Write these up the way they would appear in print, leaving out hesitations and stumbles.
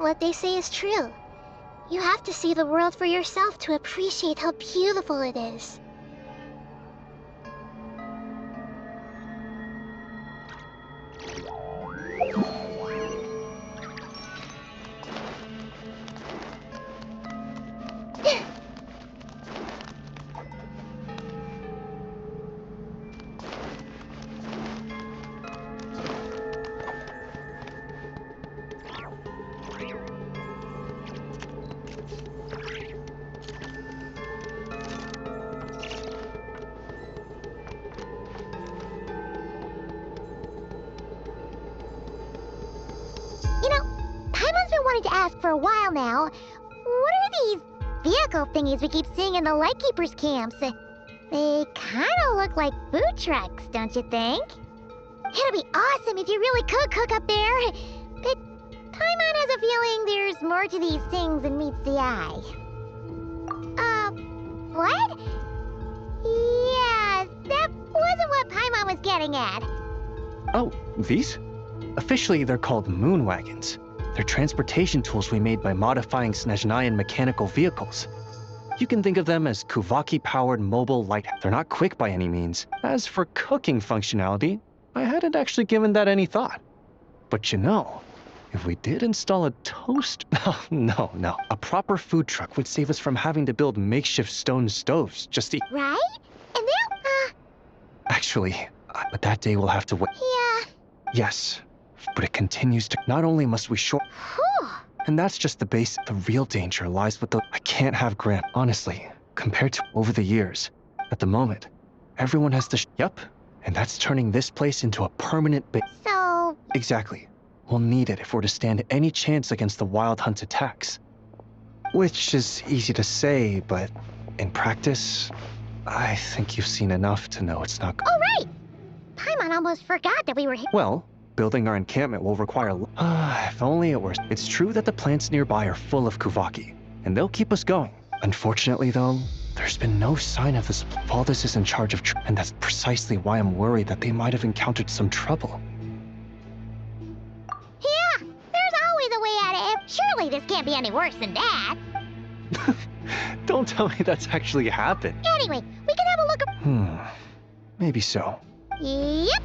what they say is true. You have to see the world for yourself to appreciate how beautiful it is. Paimon's been wanting to ask for a while now. What are these vehicle thingies we keep seeing in the Lightkeepers camps? They kinda look like food trucks, don't you think? It'd be awesome if you really could cook up there. But Paimon has a feeling there's more to these things than meets the eye. What? Yeah, that wasn't what Paimon was getting at. Oh, these? Officially, they're called moon wagons. They're transportation tools we made by modifying Snezhnayan mechanical vehicles. You can think of them as Kuvaki-powered mobile light. They're not quick by any means. As for cooking functionality, I hadn't actually given that any thought. But you know, if we did install a toast... No. A proper food truck would save us from having to build makeshift stone stoves just to... Right? And then, Actually, but that day will have to wait. Yeah. Yes, but it continues to... Not only must we short... Whew. And that's just the base. The real danger lies with the... I can't have Grant. Honestly, compared to over the years, at the moment, everyone has to... Yep, and that's turning this place into a permanent base. So... Exactly. We'll need it if we're to stand any chance against the Wild Hunt's attacks. Which is easy to say, but in practice, I think you've seen enough to know it's not... Oh, right! Paimon almost forgot that we were here. Well, building our encampment will require... if only it were... It's true that the plants nearby are full of Kuvaki, and they'll keep us going. Unfortunately, though, there's been no sign of this. Valdis is in charge of... And that's precisely why I'm worried that they might have encountered some trouble. Yeah, there's always a way out of it. Surely this can't be any worse than that. Don't tell me that's actually happened. Anyway, we can have a look. Maybe so. Yep.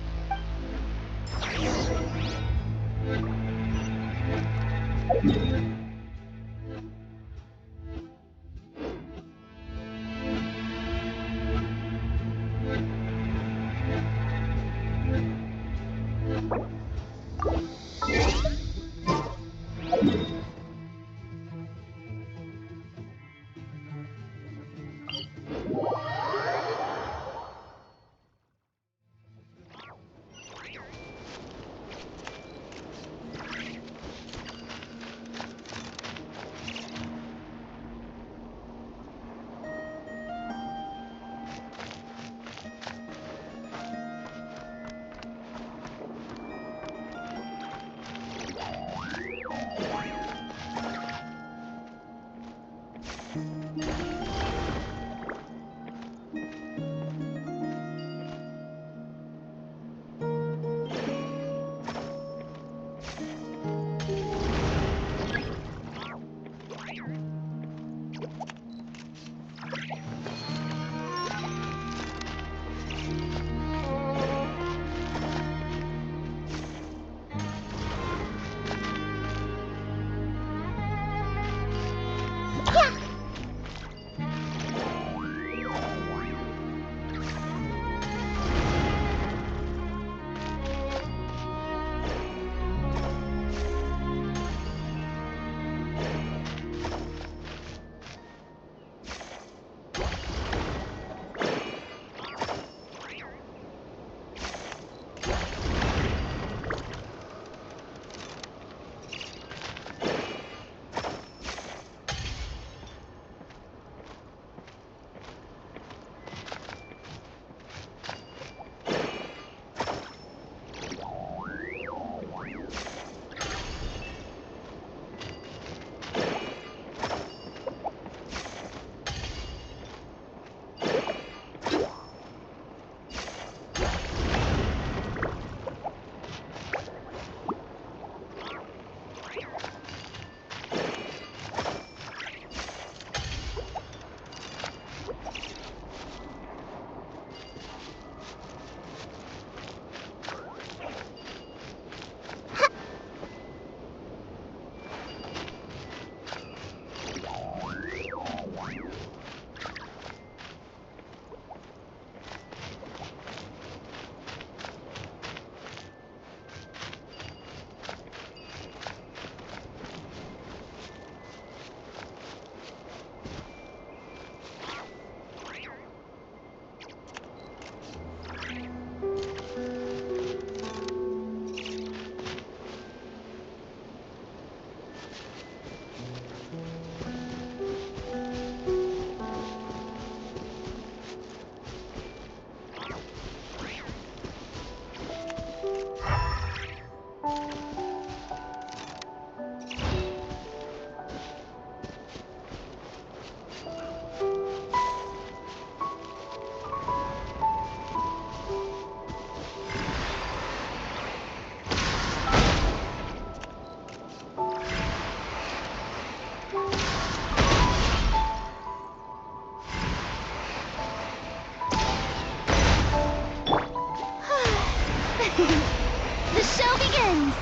The show begins!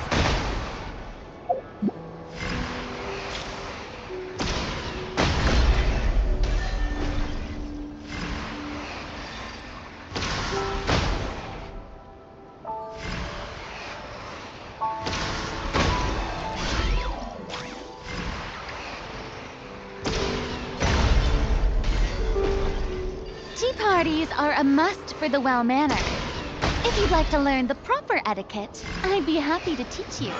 Tea parties are a must for the well-mannered. If you'd like to learn the proper etiquette, I'd be happy to teach you.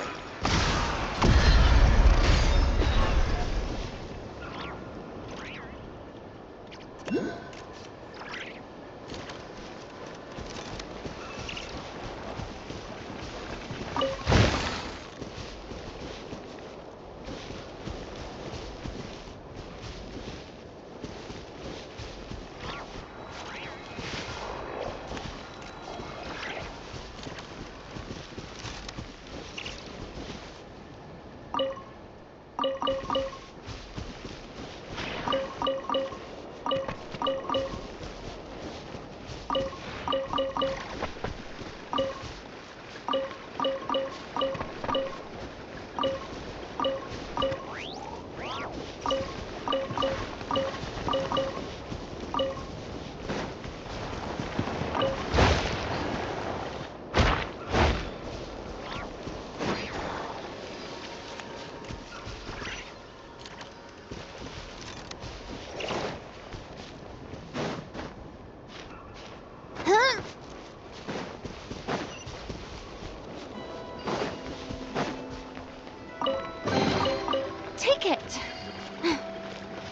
Take it.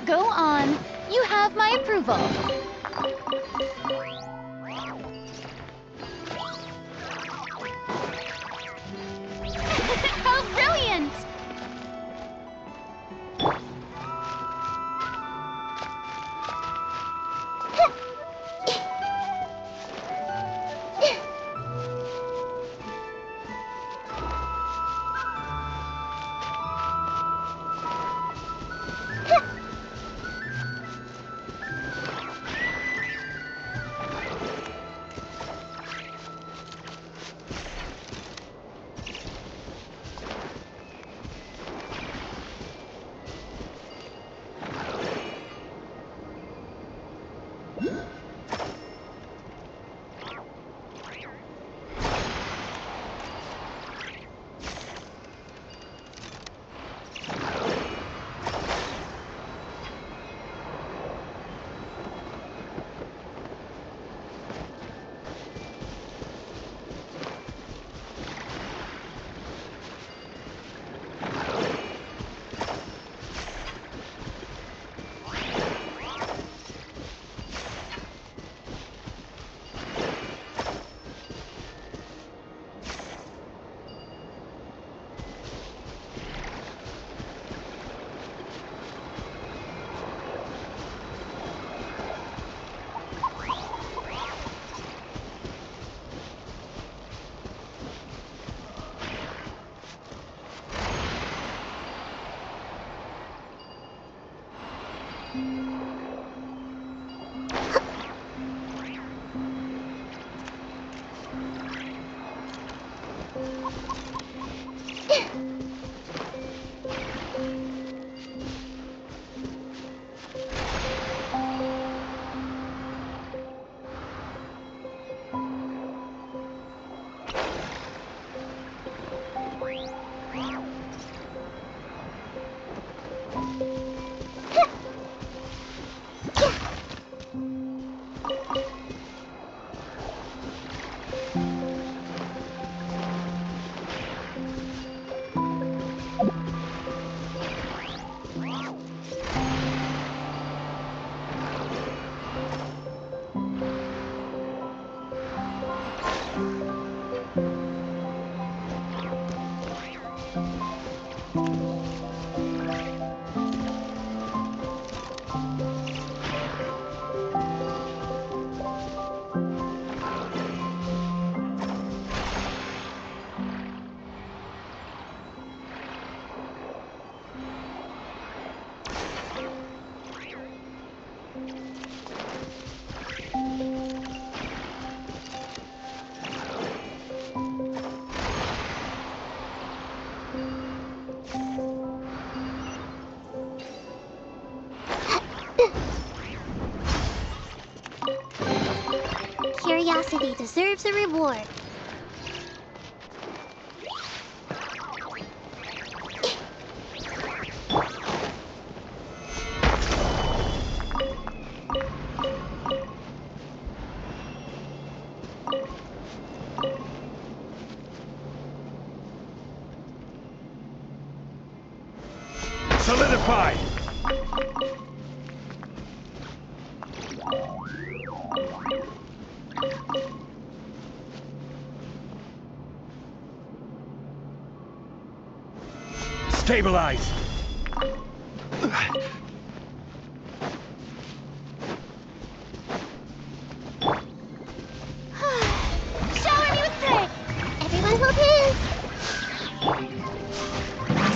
Go on. You have my approval. How brilliant! tenacity deserves a reward. Solidify! Stabilize! Shower me with praise! Everyone hold hands!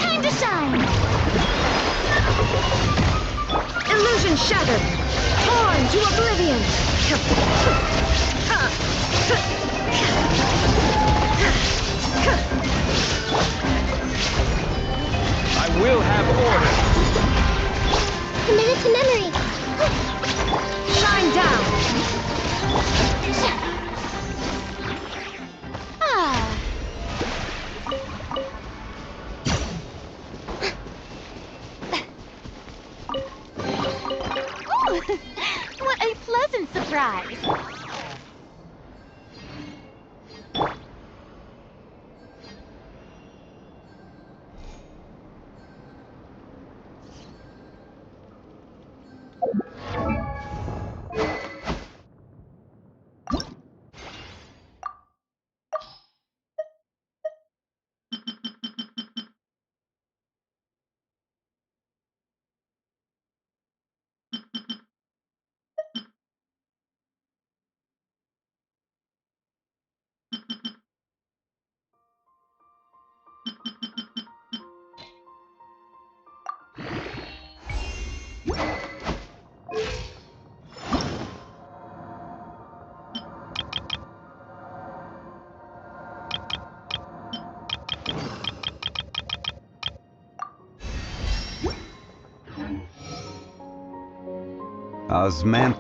Time to shine! Illusion shattered! Torn to oblivion! I will have order! Committed to memory! Shine down! Ah! Ooh, what a pleasant surprise! Osman.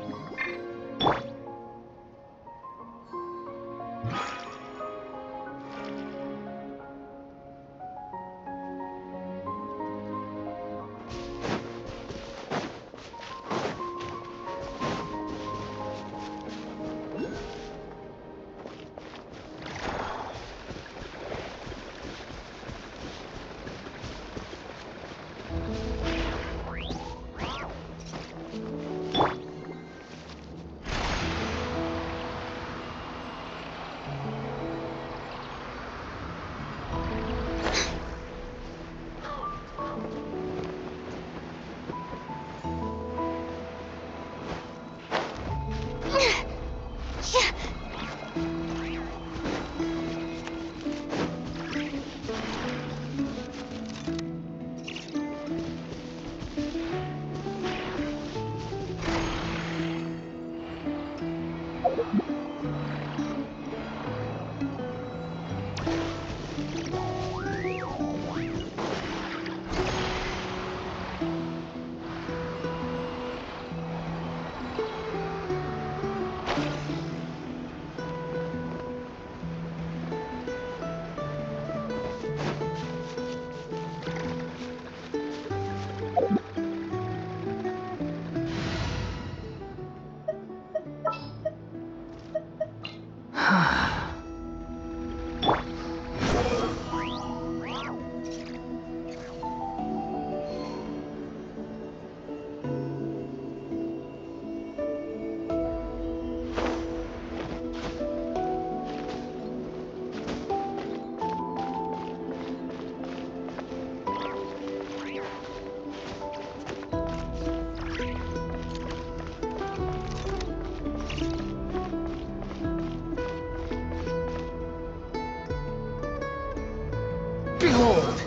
Behold!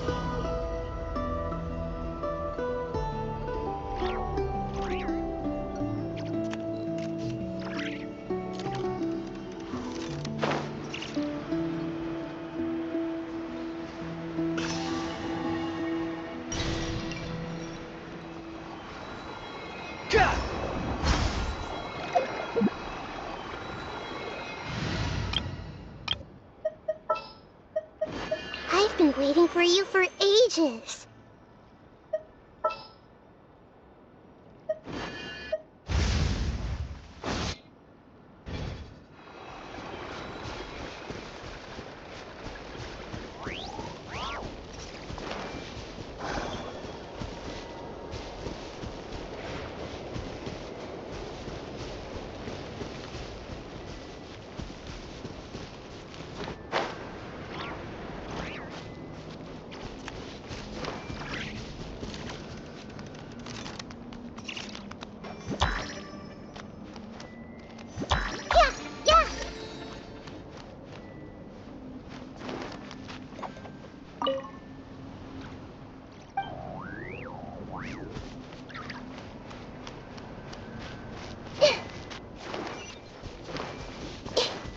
been waiting for you for ages.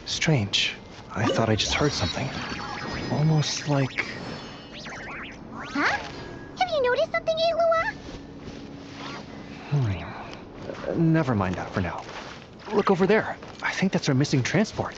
Strange. I thought I just heard something. Almost like... Huh? Have you noticed something, Eilua? Never mind that for now. Look over there. I think that's our missing transport.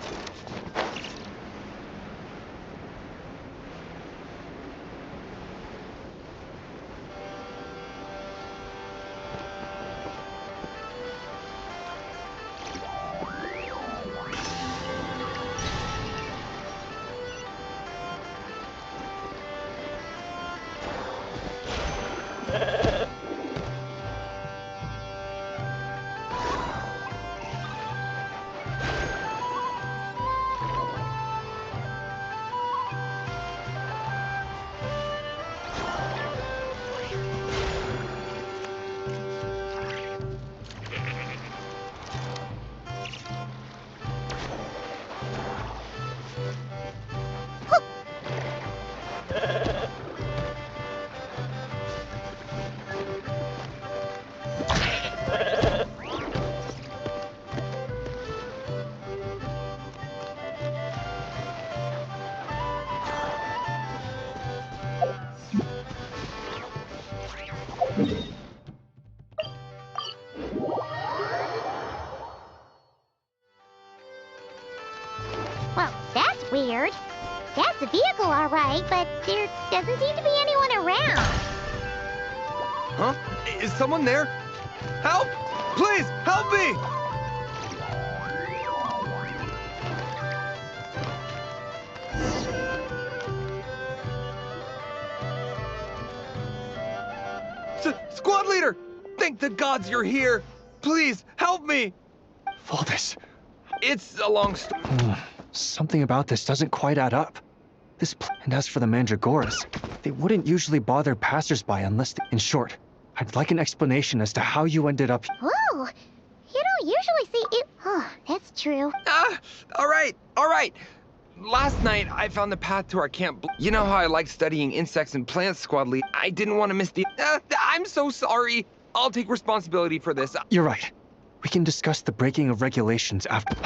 Well, that's weird. That's a vehicle, all right, but there doesn't seem to be anyone around. Huh? Is someone there? Help! Please, help me! Squad leader! Thank the gods you're here! Please, help me! Valdis. It's a long story. Something about this doesn't quite add up. And as for the Mandragoras, they wouldn't usually bother passersby unless in short, I'd like an explanation as to how you ended up... Whoa! You don't usually see it. Oh, that's true. All right. Last night, I found the path to our camp. You know how I like studying insects and plants, squad lead? I didn't want to miss the... I'm so sorry. I'll take responsibility for this. You're right. We can discuss the breaking of regulations after...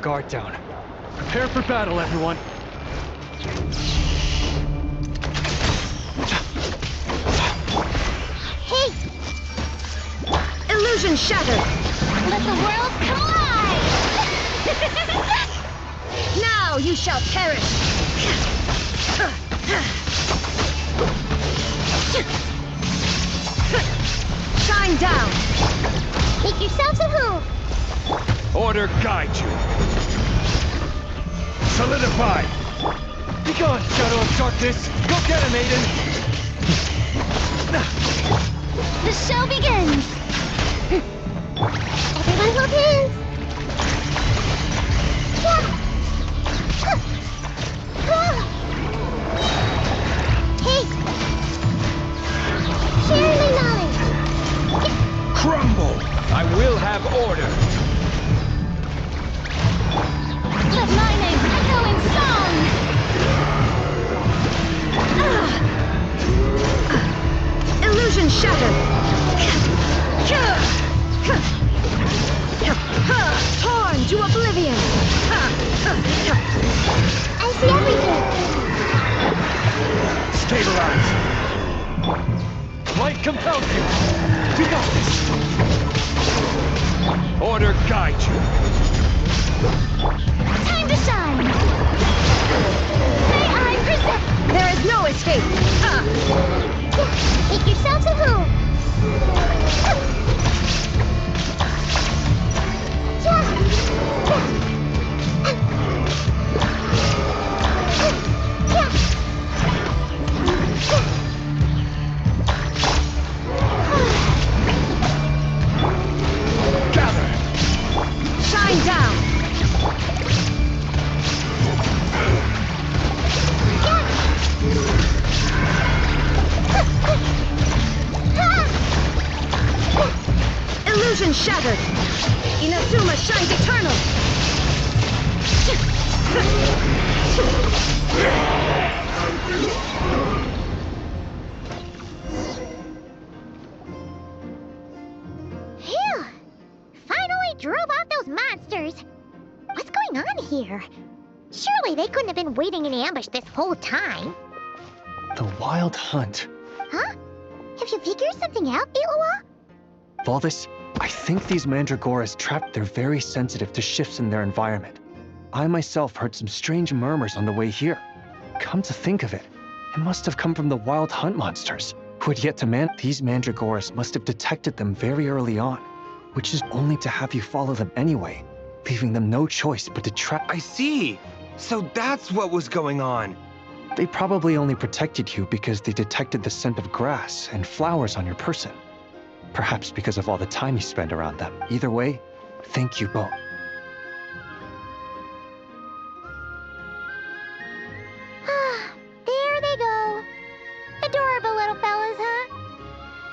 Guard down. Prepare for battle, everyone. Hey! Illusion shattered! Let the worlds collide! Now you shall perish! Shine down! Make yourselves at home! Order guide you. Solidify. Be gone, Shadow of Darkness. Go get him, Aiden. The show begins! Everyone hold hands! Hey! Share my knowledge! Crumble. I will have order. Let my name echo in song! help you! You got this! Order guide you! Time to shine! May I present... There is no escape! Make yourselves at home! Gather! Shine down! Illusion shattered! Inazuma shines eternal! Phew! Finally drove out those monsters! What's going on here? Surely they couldn't have been waiting in ambush this whole time. The Wild Hunt. Huh? Have you figured something out, Iloa? Valdis, I think these Mandragoras trapped. They're very sensitive to shifts in their environment. I myself heard some strange murmurs on the way here. Come to think of it, it must have come from the Wild Hunt monsters, who had yet to man. These Mandragoras must have detected them very early on, which is only to have you follow them anyway, leaving them no choice but to trap. I see! So that's what was going on. They probably only protected you because they detected the scent of grass and flowers on your person. Perhaps because of all the time you spend around them. Either way, thank you both. There they go. Adorable little fellas, huh?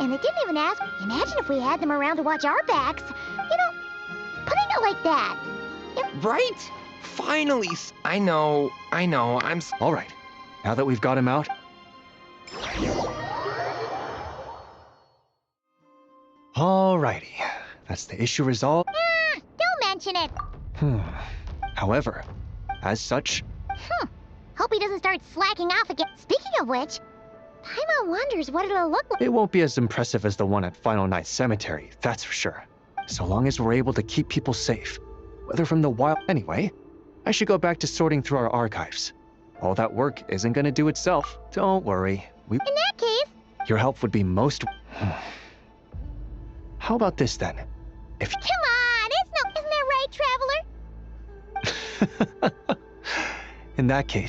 And they didn't even ask. Imagine if we had them around to watch our backs. You know, putting it like that. Right? Finally! I know, I'm... All right, now that we've got him out, alrighty, that's the issue resolved. Don't mention it. However, as such, Hope he doesn't start slacking off again. Speaking of which, Paimon wonders what it'll look like. it won't be as impressive as the one at Final Night Cemetery, that's for sure. So long as we're able to keep people safe, whether from the wild. Anyway, I should go back to sorting through our archives. All that work isn't gonna do itself. Don't worry. In that case, Your help would be most. How about this then? If come on, isn't that right, Traveler? in that case.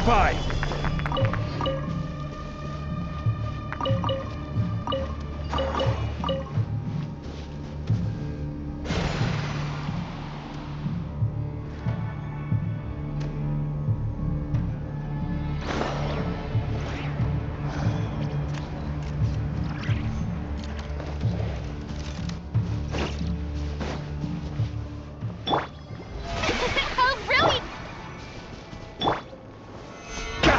by! Oh, really? God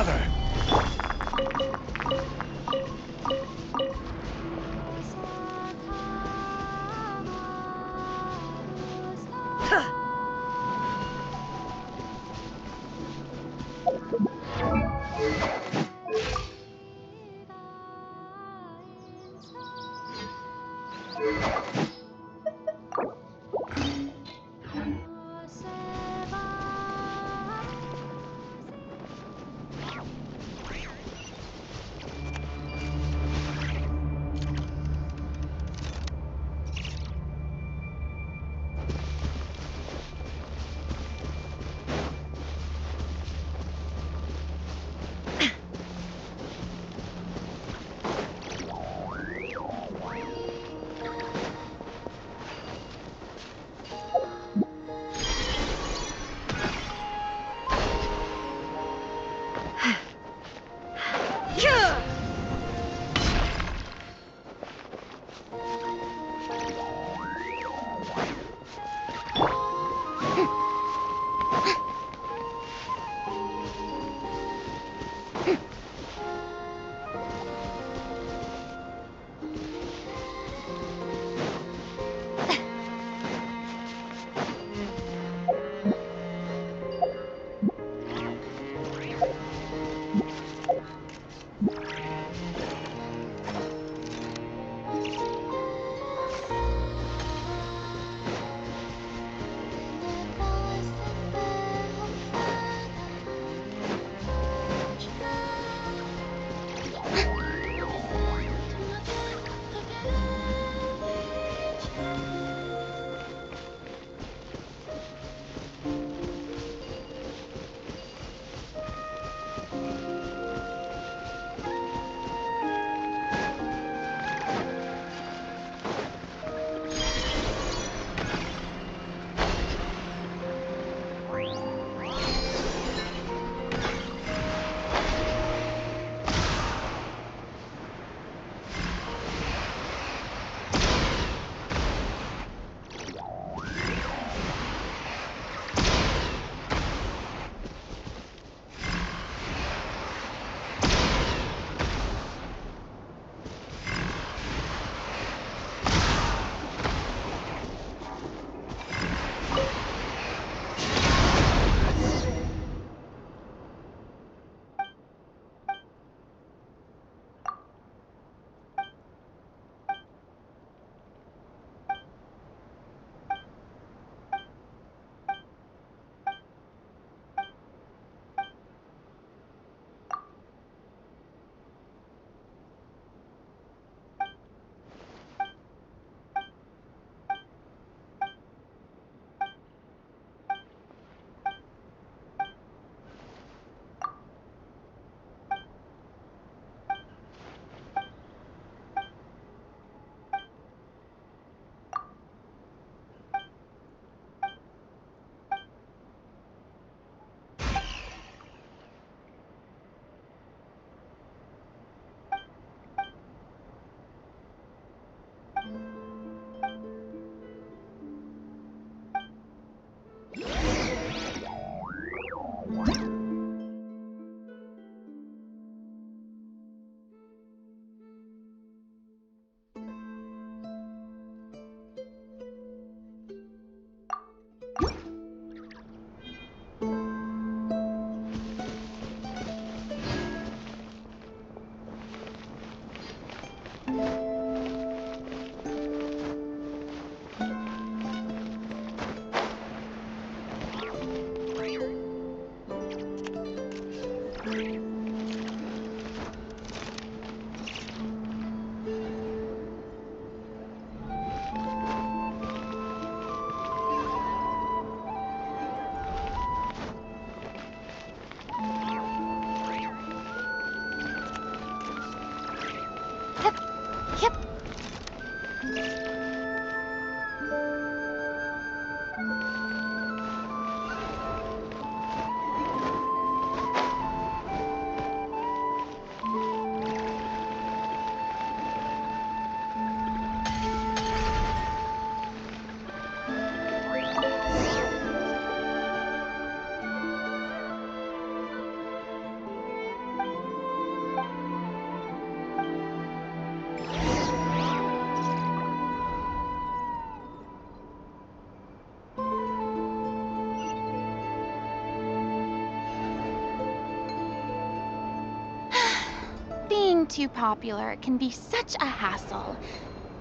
too popular can be such a hassle.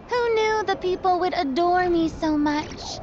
Who knew the people would adore me so much?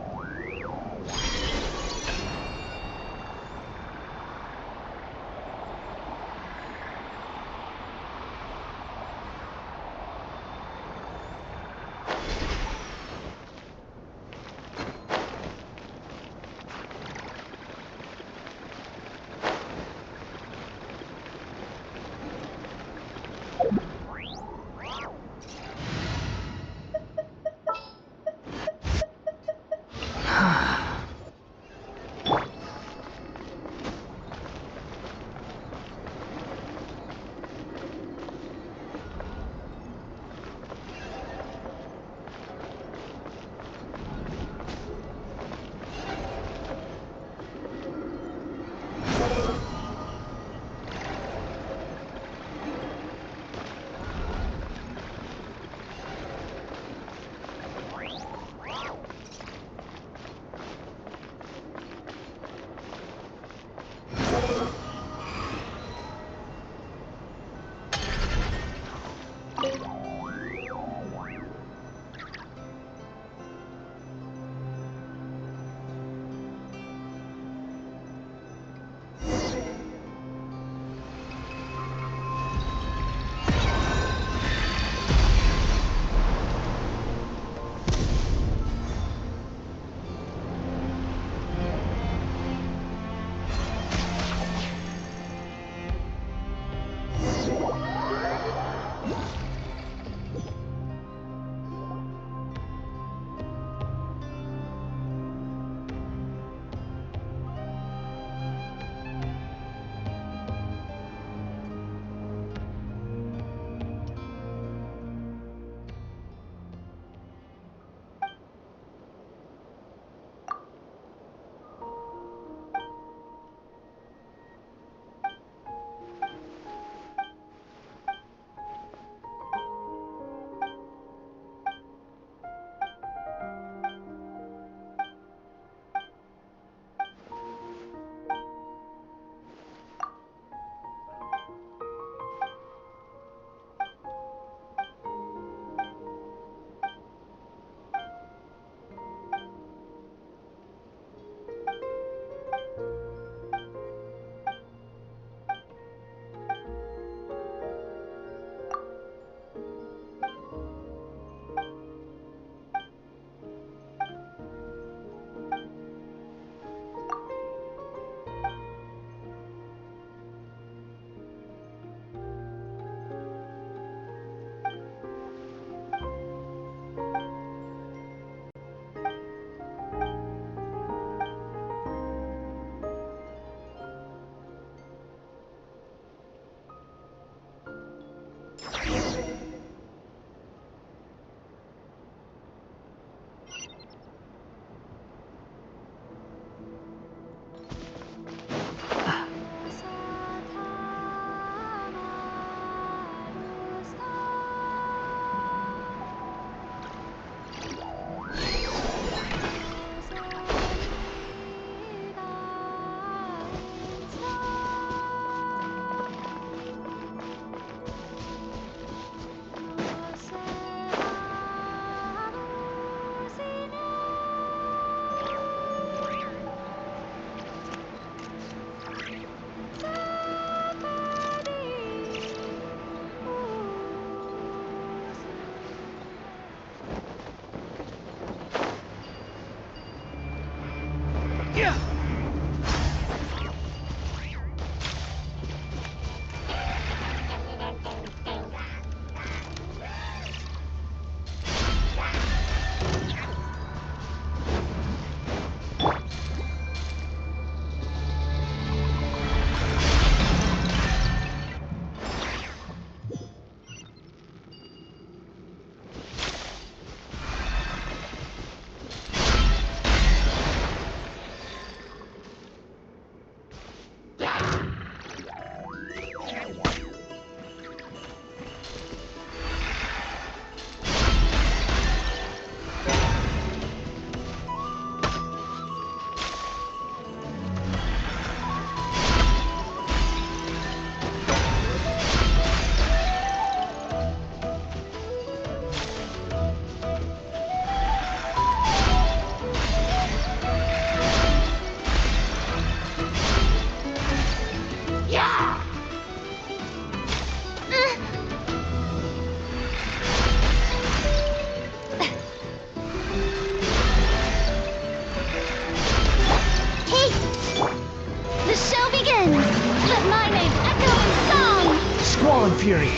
Squall and Fury.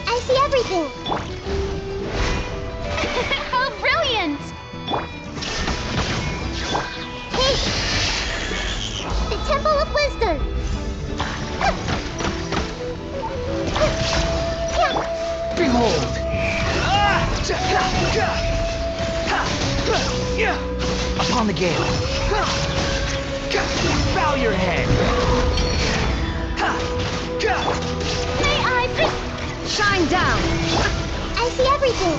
I see everything. How brilliant! Hey! The Temple of Wisdom! Behold! Upon the gale. Bow your head. May I Shine down! I see everything.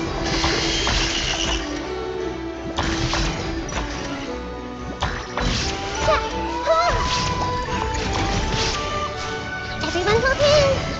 Everyone hold hands.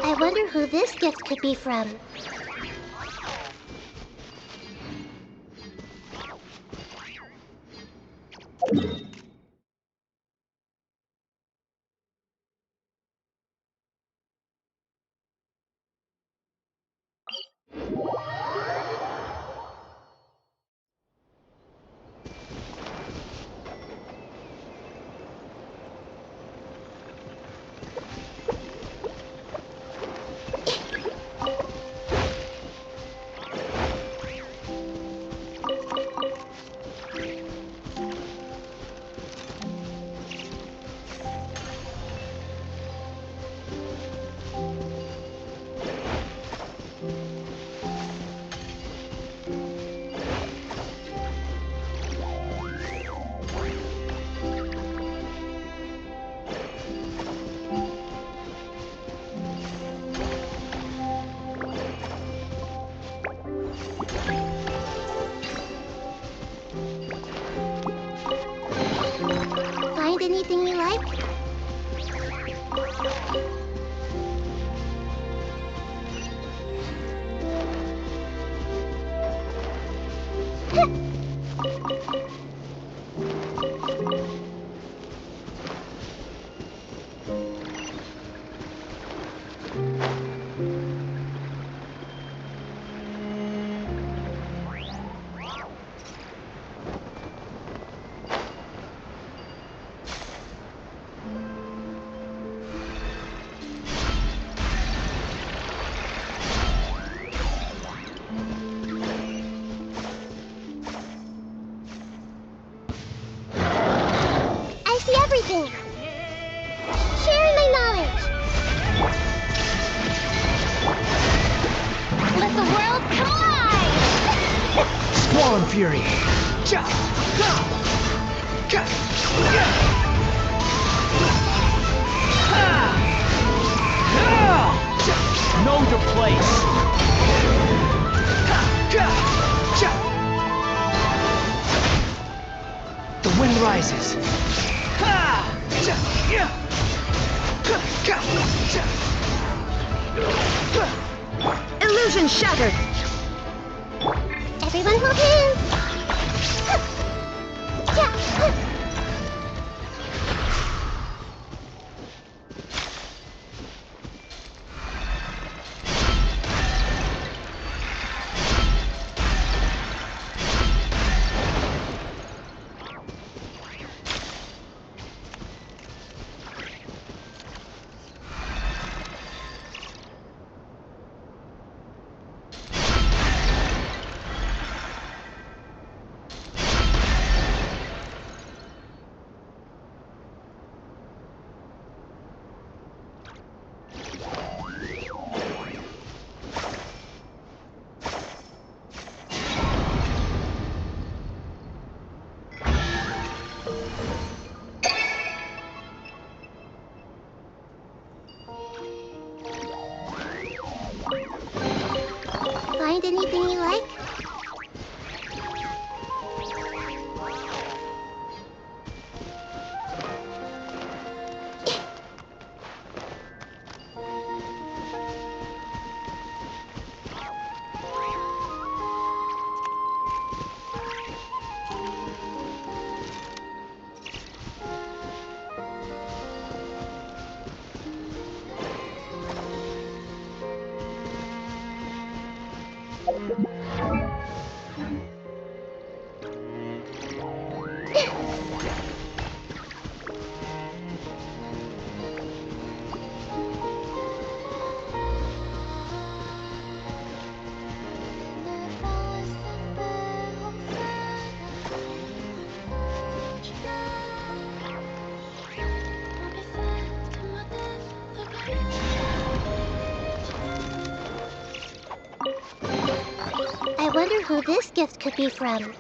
I wonder who this gift could be from. Find anything you like? I see everything. Sharing my knowledge. Let the world come alive! Squall and Fury. Know your place. The wind rises. Illusion shattered! Everyone hold hands. find anything you like? I wonder who this gift could be from.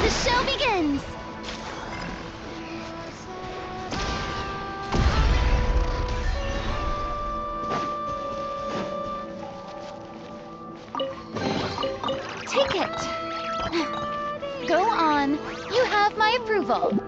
The show begins! Take it! Go on. You have my approval.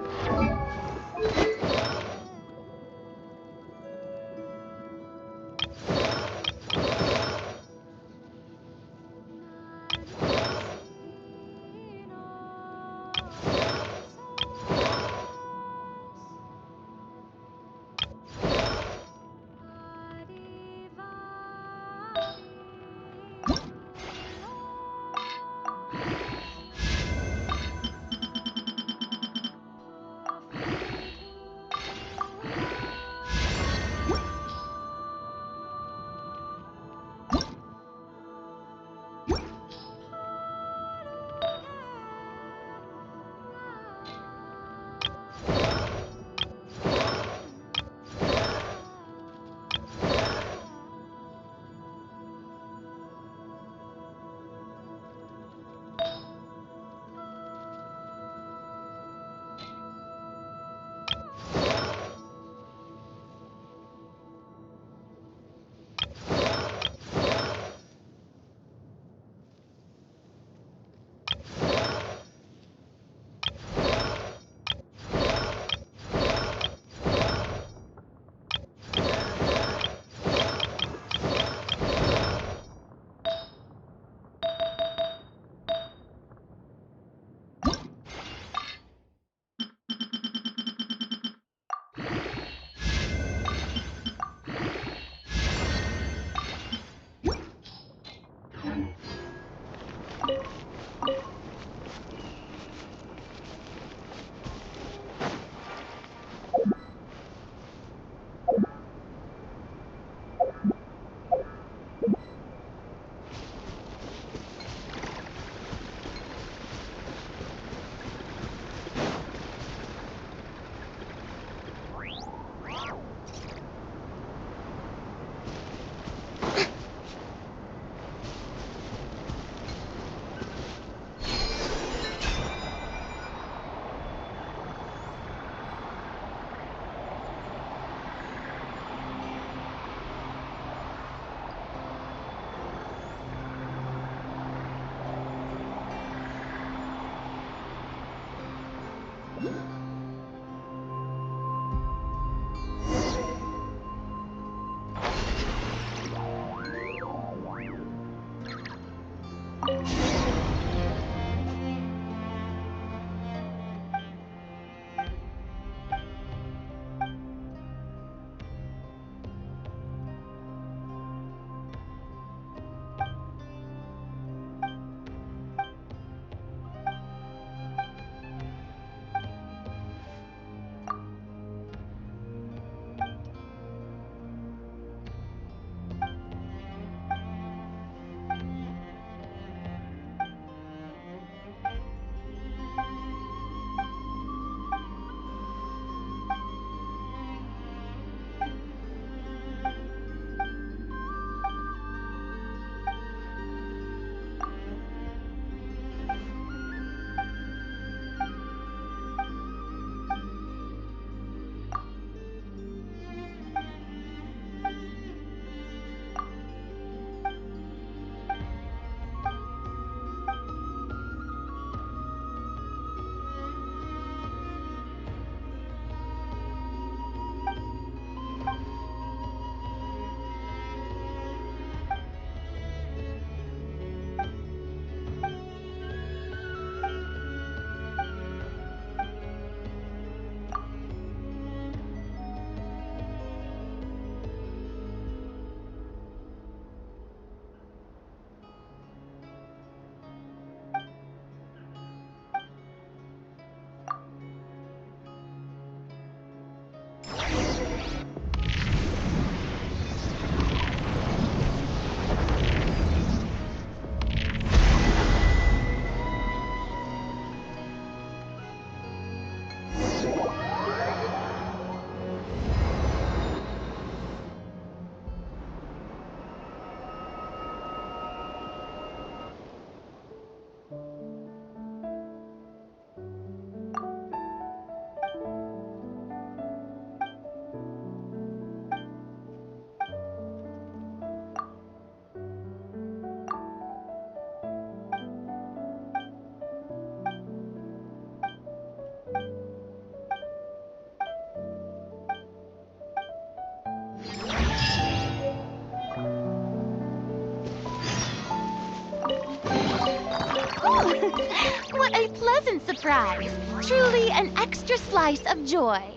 What a pleasant surprise! Truly an extra slice of joy.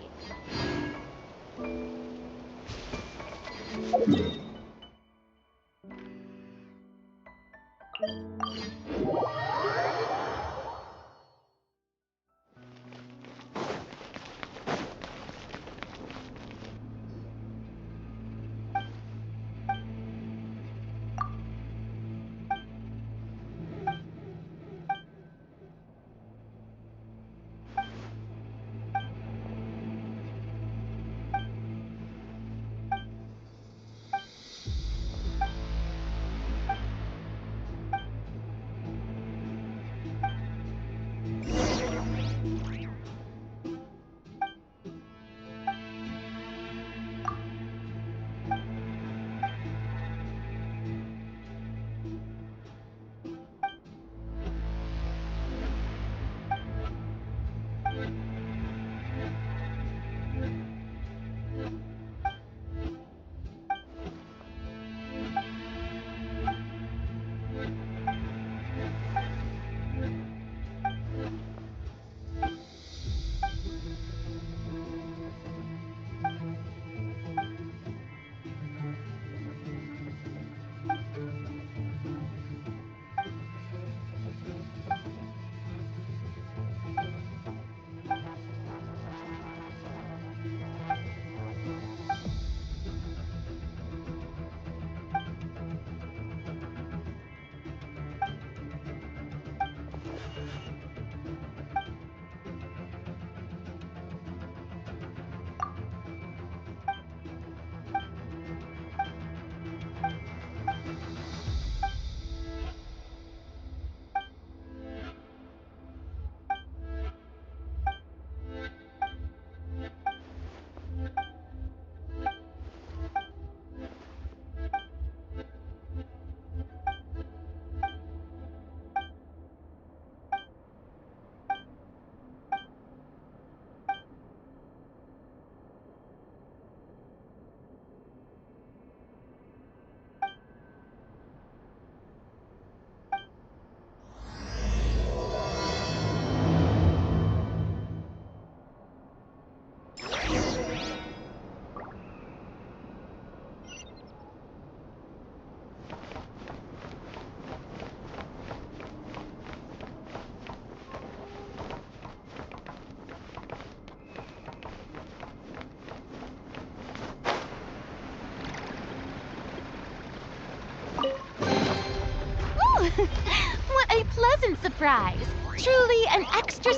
What a pleasant surprise! Truly an extra...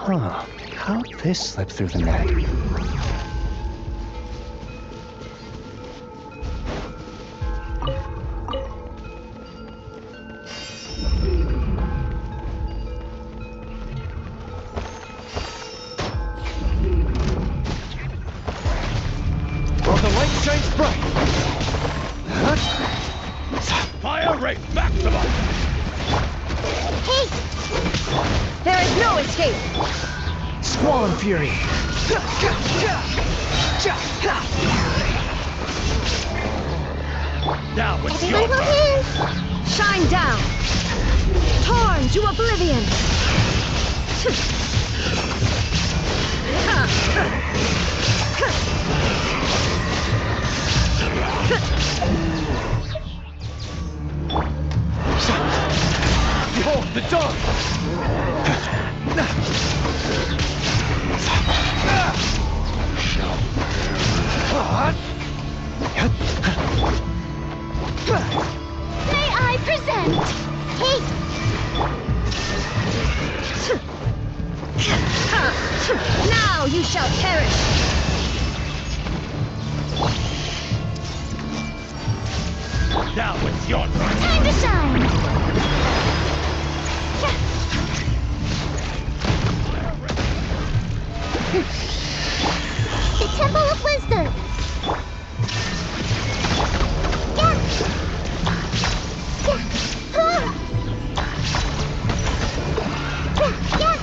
Huh. How'd this slip through the net? Well, the light shines bright. Fire rate maximum. Hey! There is no escape! Squall and Fury. Now it's your Everyone turn. here! Shine down! Torn to oblivion! May I present? Hey, Now you shall perish! Now it's your turn. Time to shine! the Temple of Wisdom. Yeah. Yeah. Ah. Yeah.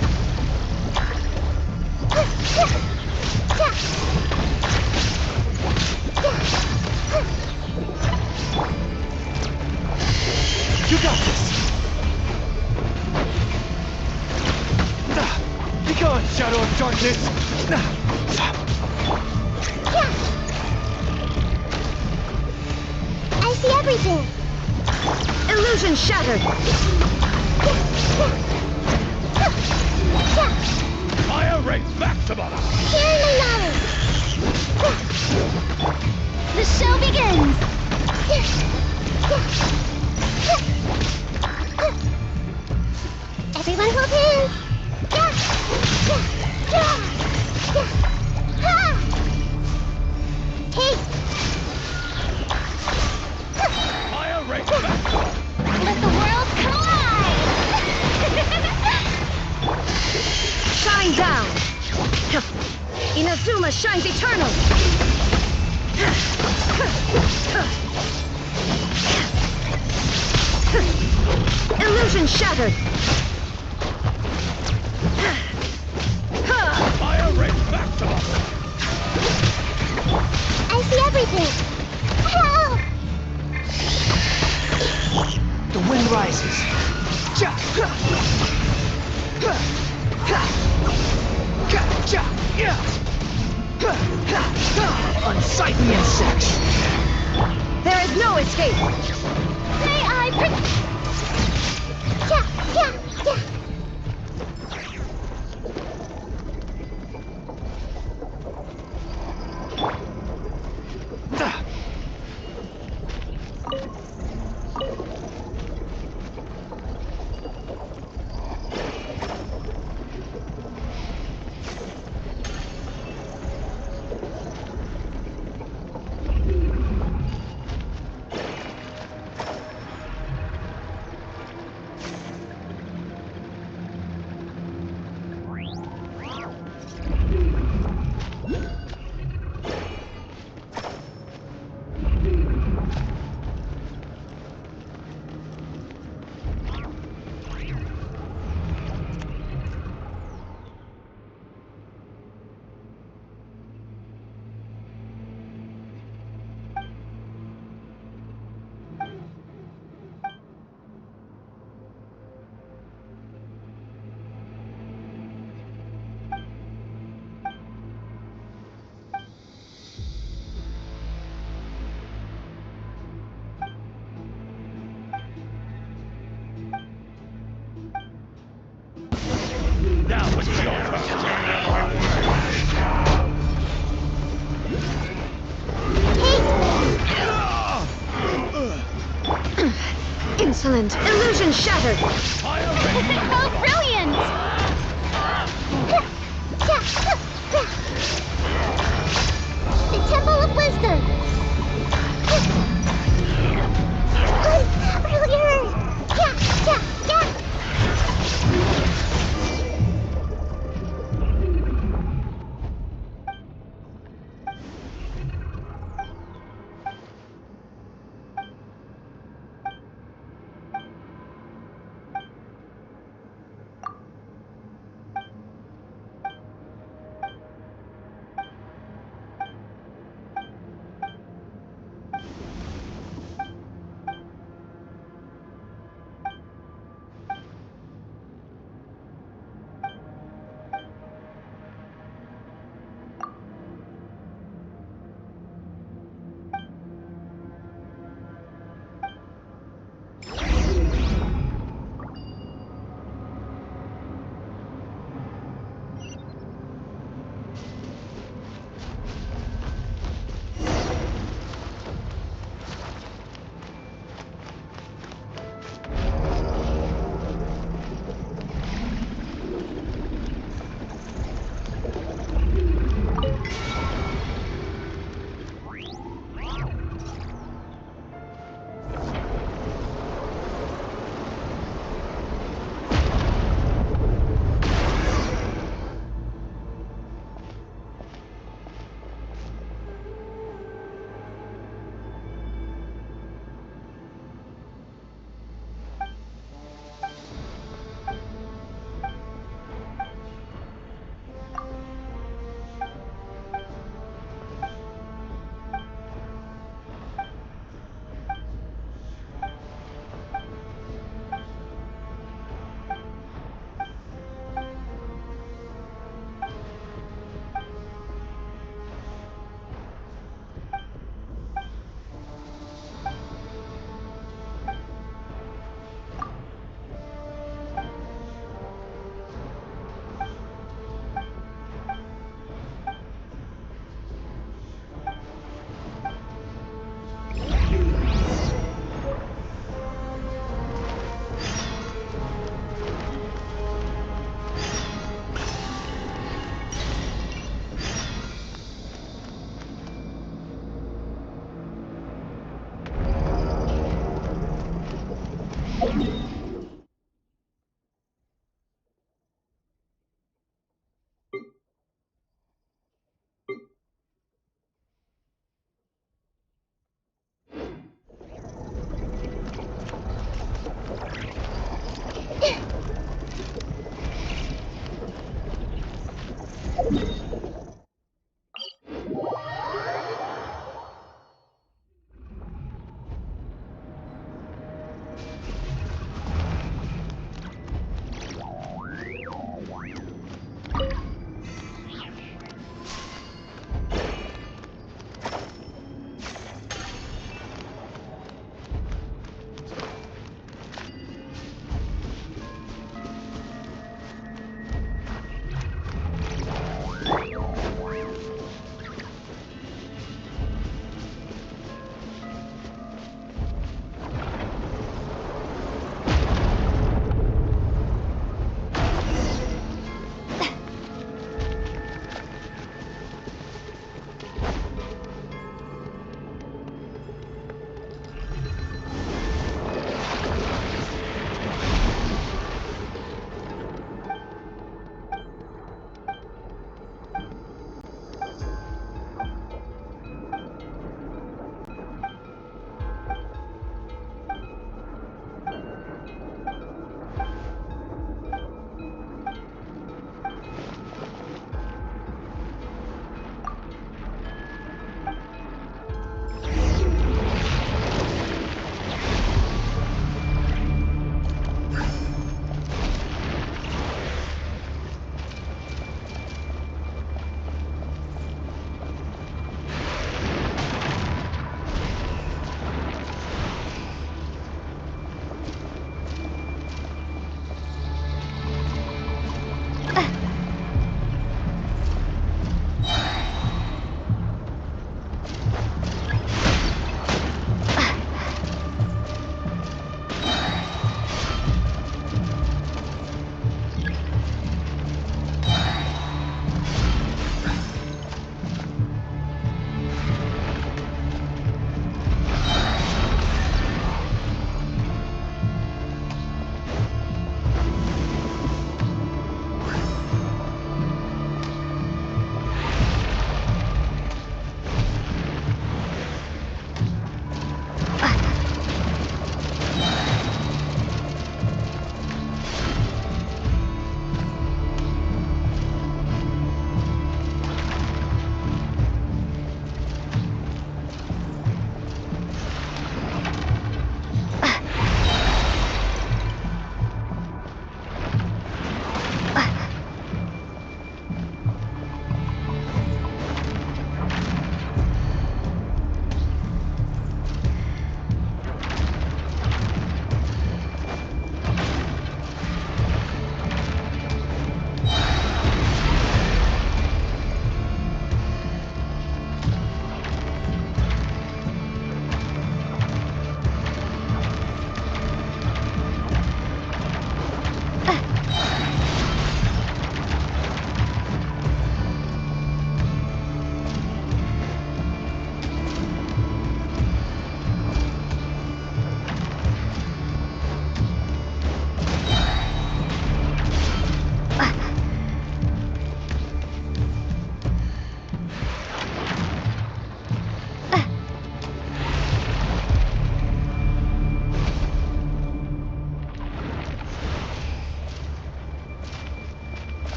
Yeah. You got this! Be gone, Shadow of Darkness! I see everything. Illusion shattered! Fire rate maximum. Sharing my knowledge. The show begins! Everyone hold hands. Hey, Fire rate maximum. Let the world collide! Shine down! Inazuma shines eternal! Illusion shattered! Fire rate maximum. I see everything. Help! The wind rises. Unsightly insects! There is no escape! May I Yeah. Now it's your turn. Insolent! Illusion shattered! Fire rate How maximum. brilliant! The Temple of Wisdom. Brilliant. Yeah.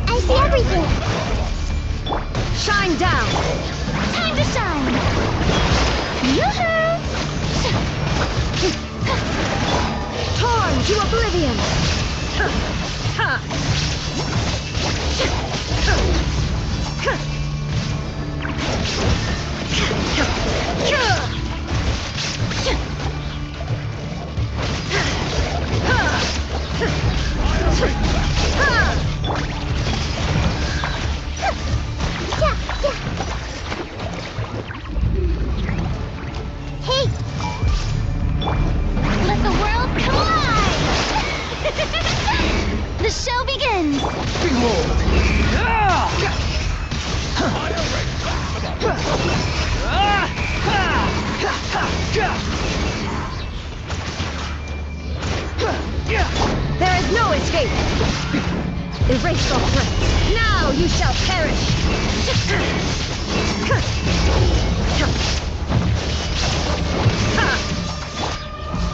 I see everything. Shine down! Time to shine! Yoo-hoo! Torn to oblivion! Hey, Let the world collide! The show begins! There is no escape! Erase all threats. Now you shall perish!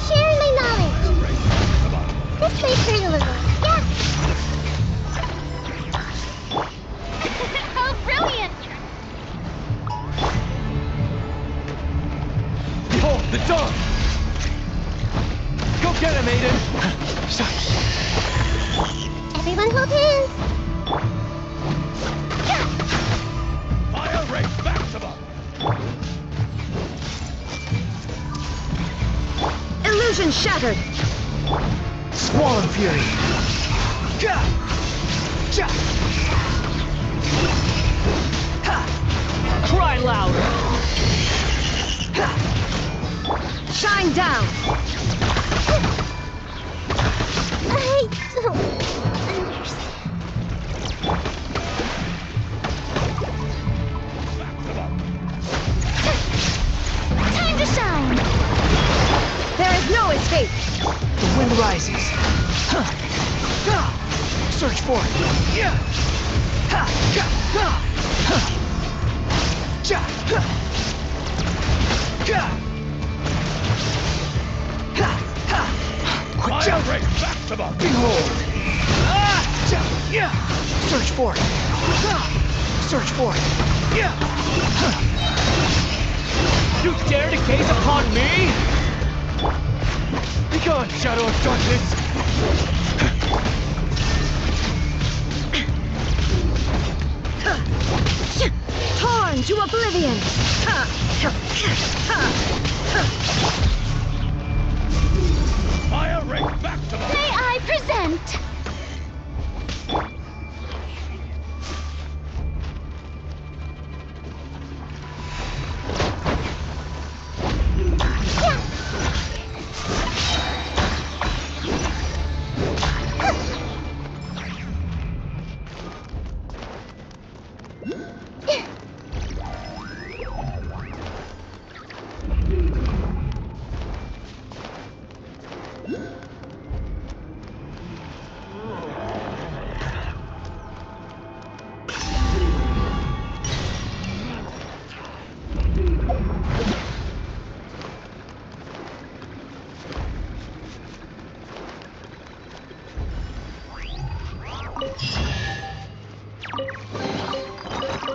sharing my knowledge. This may hurt a little. Yeah. How brilliant! Behold the dawn! Go get him, Aiden! Everyone hold hands. Fire rate maximum! Illusion shattered! Squall and Fury! Cry louder! Shine down! I don't understand. Time to shine! There is no escape! The wind rises. Search for it. Quick Fire jump! rate maximum! Behold! Search for it. Search for it. You dare to gaze upon me? Begone, shadow of darkness! Torn to oblivion! Fire rate maximum! May I present?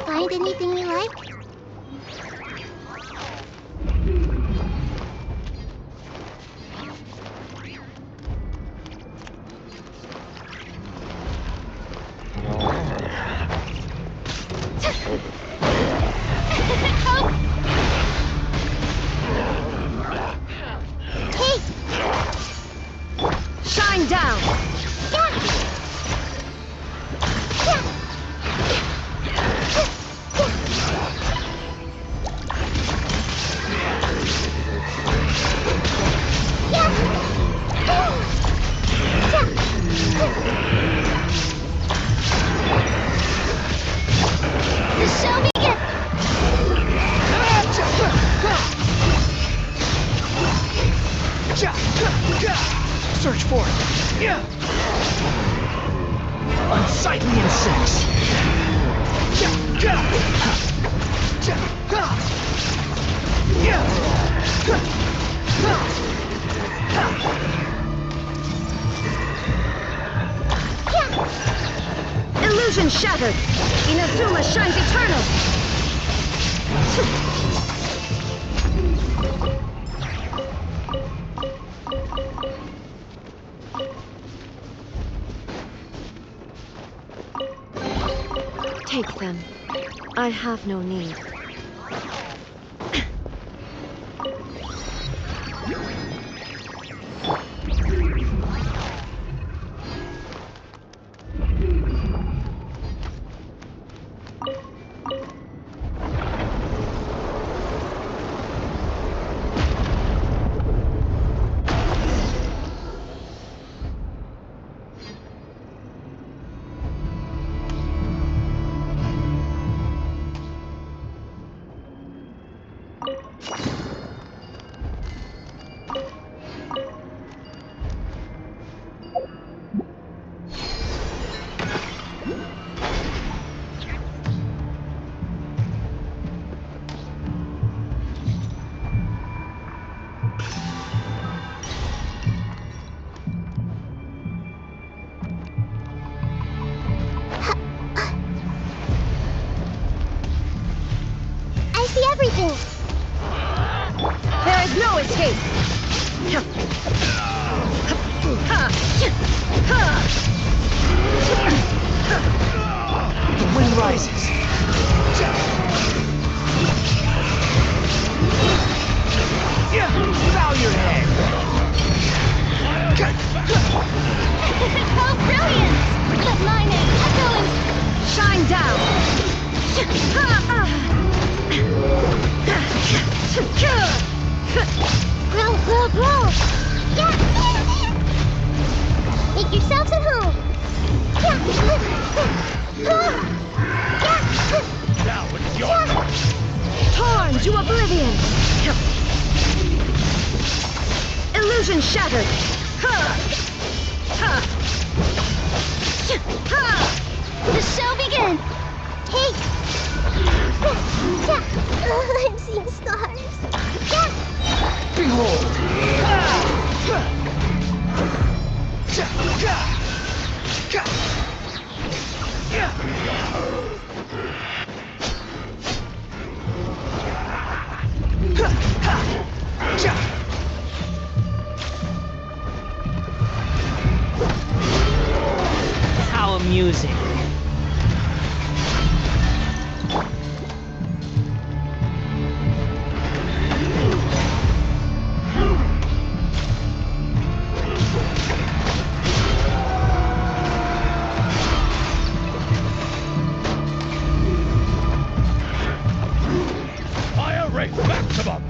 Find anything you like? Hey, Shine down! Take them. I have no need. I see everything. There is no escape! The wind rises. Bow your head! How brilliant! But mine is echoing. Shine down! Grow, grow, grow. Yeah. Make yourselves at home. Now it's your turn. Torn to oblivion! Illusion shattered! The show begins. Hey. I'm seeing stars. Behold! How amusing. Fire rate maximum.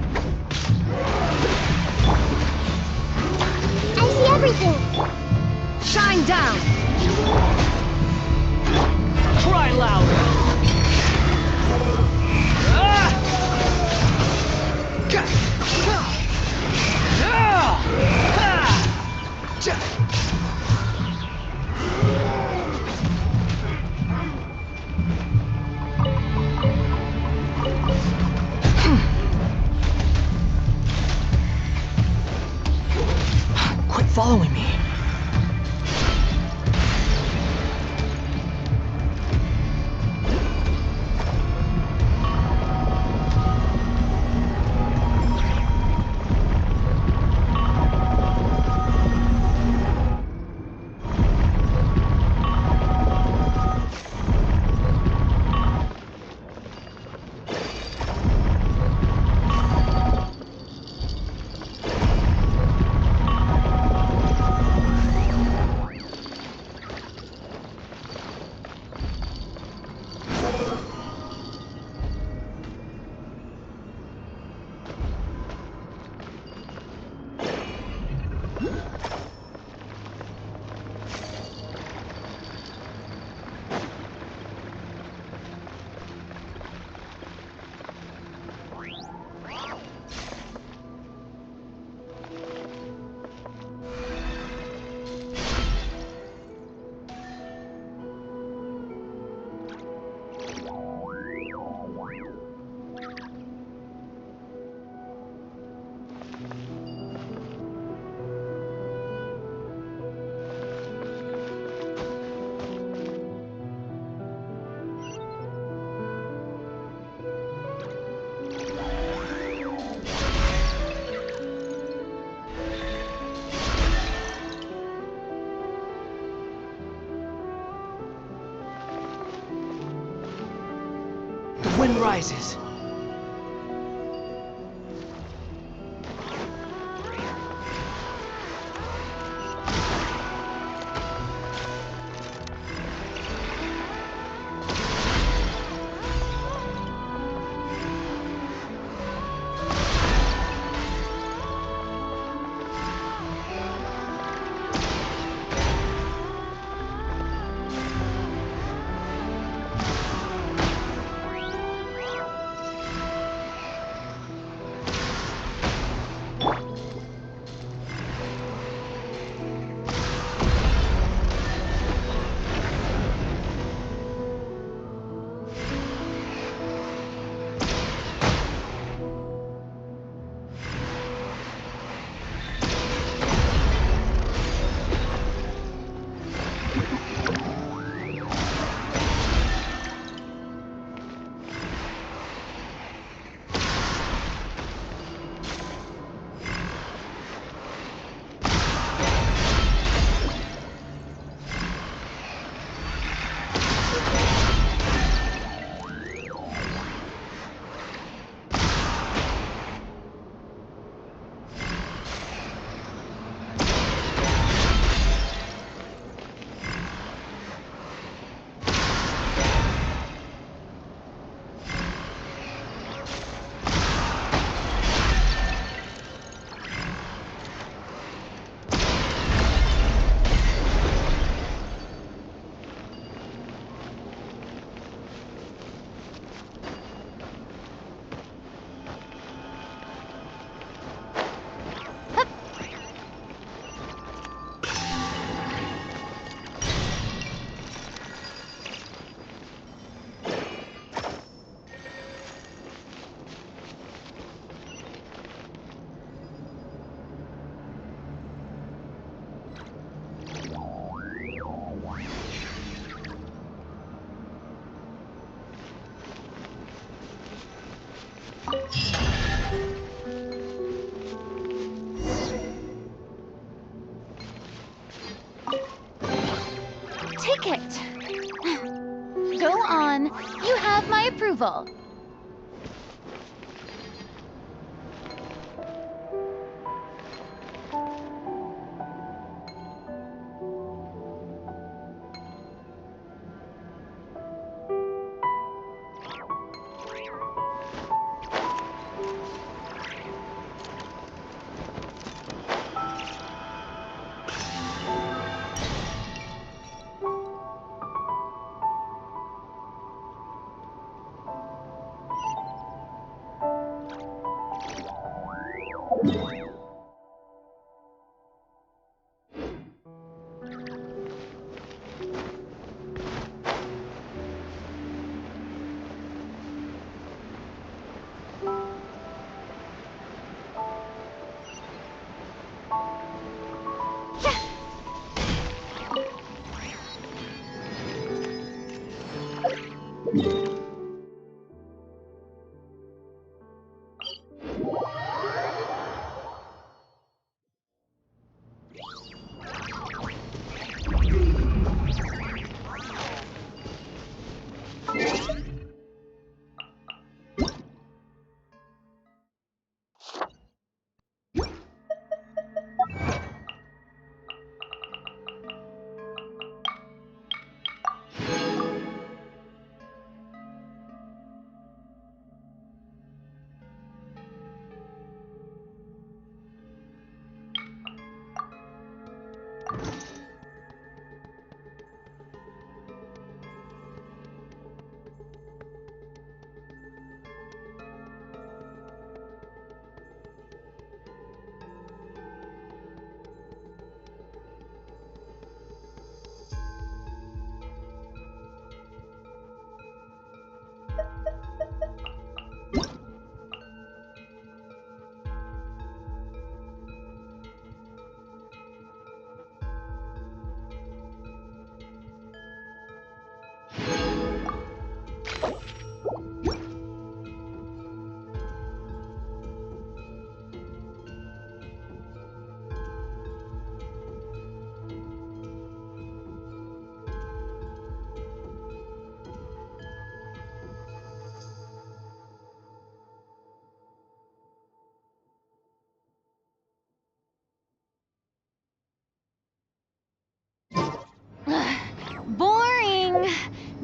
I see everything. Shine down! Cry louder. Quit following me. The wind rises. Ticket. Go on. You have my approval.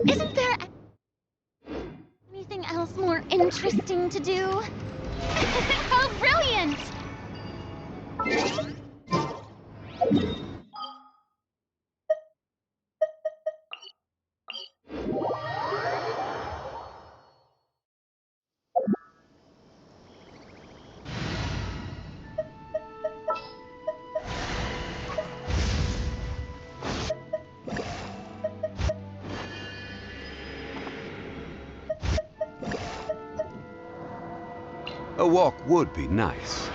Isn't there anything else more interesting to do? How brilliant! A walk would be nice.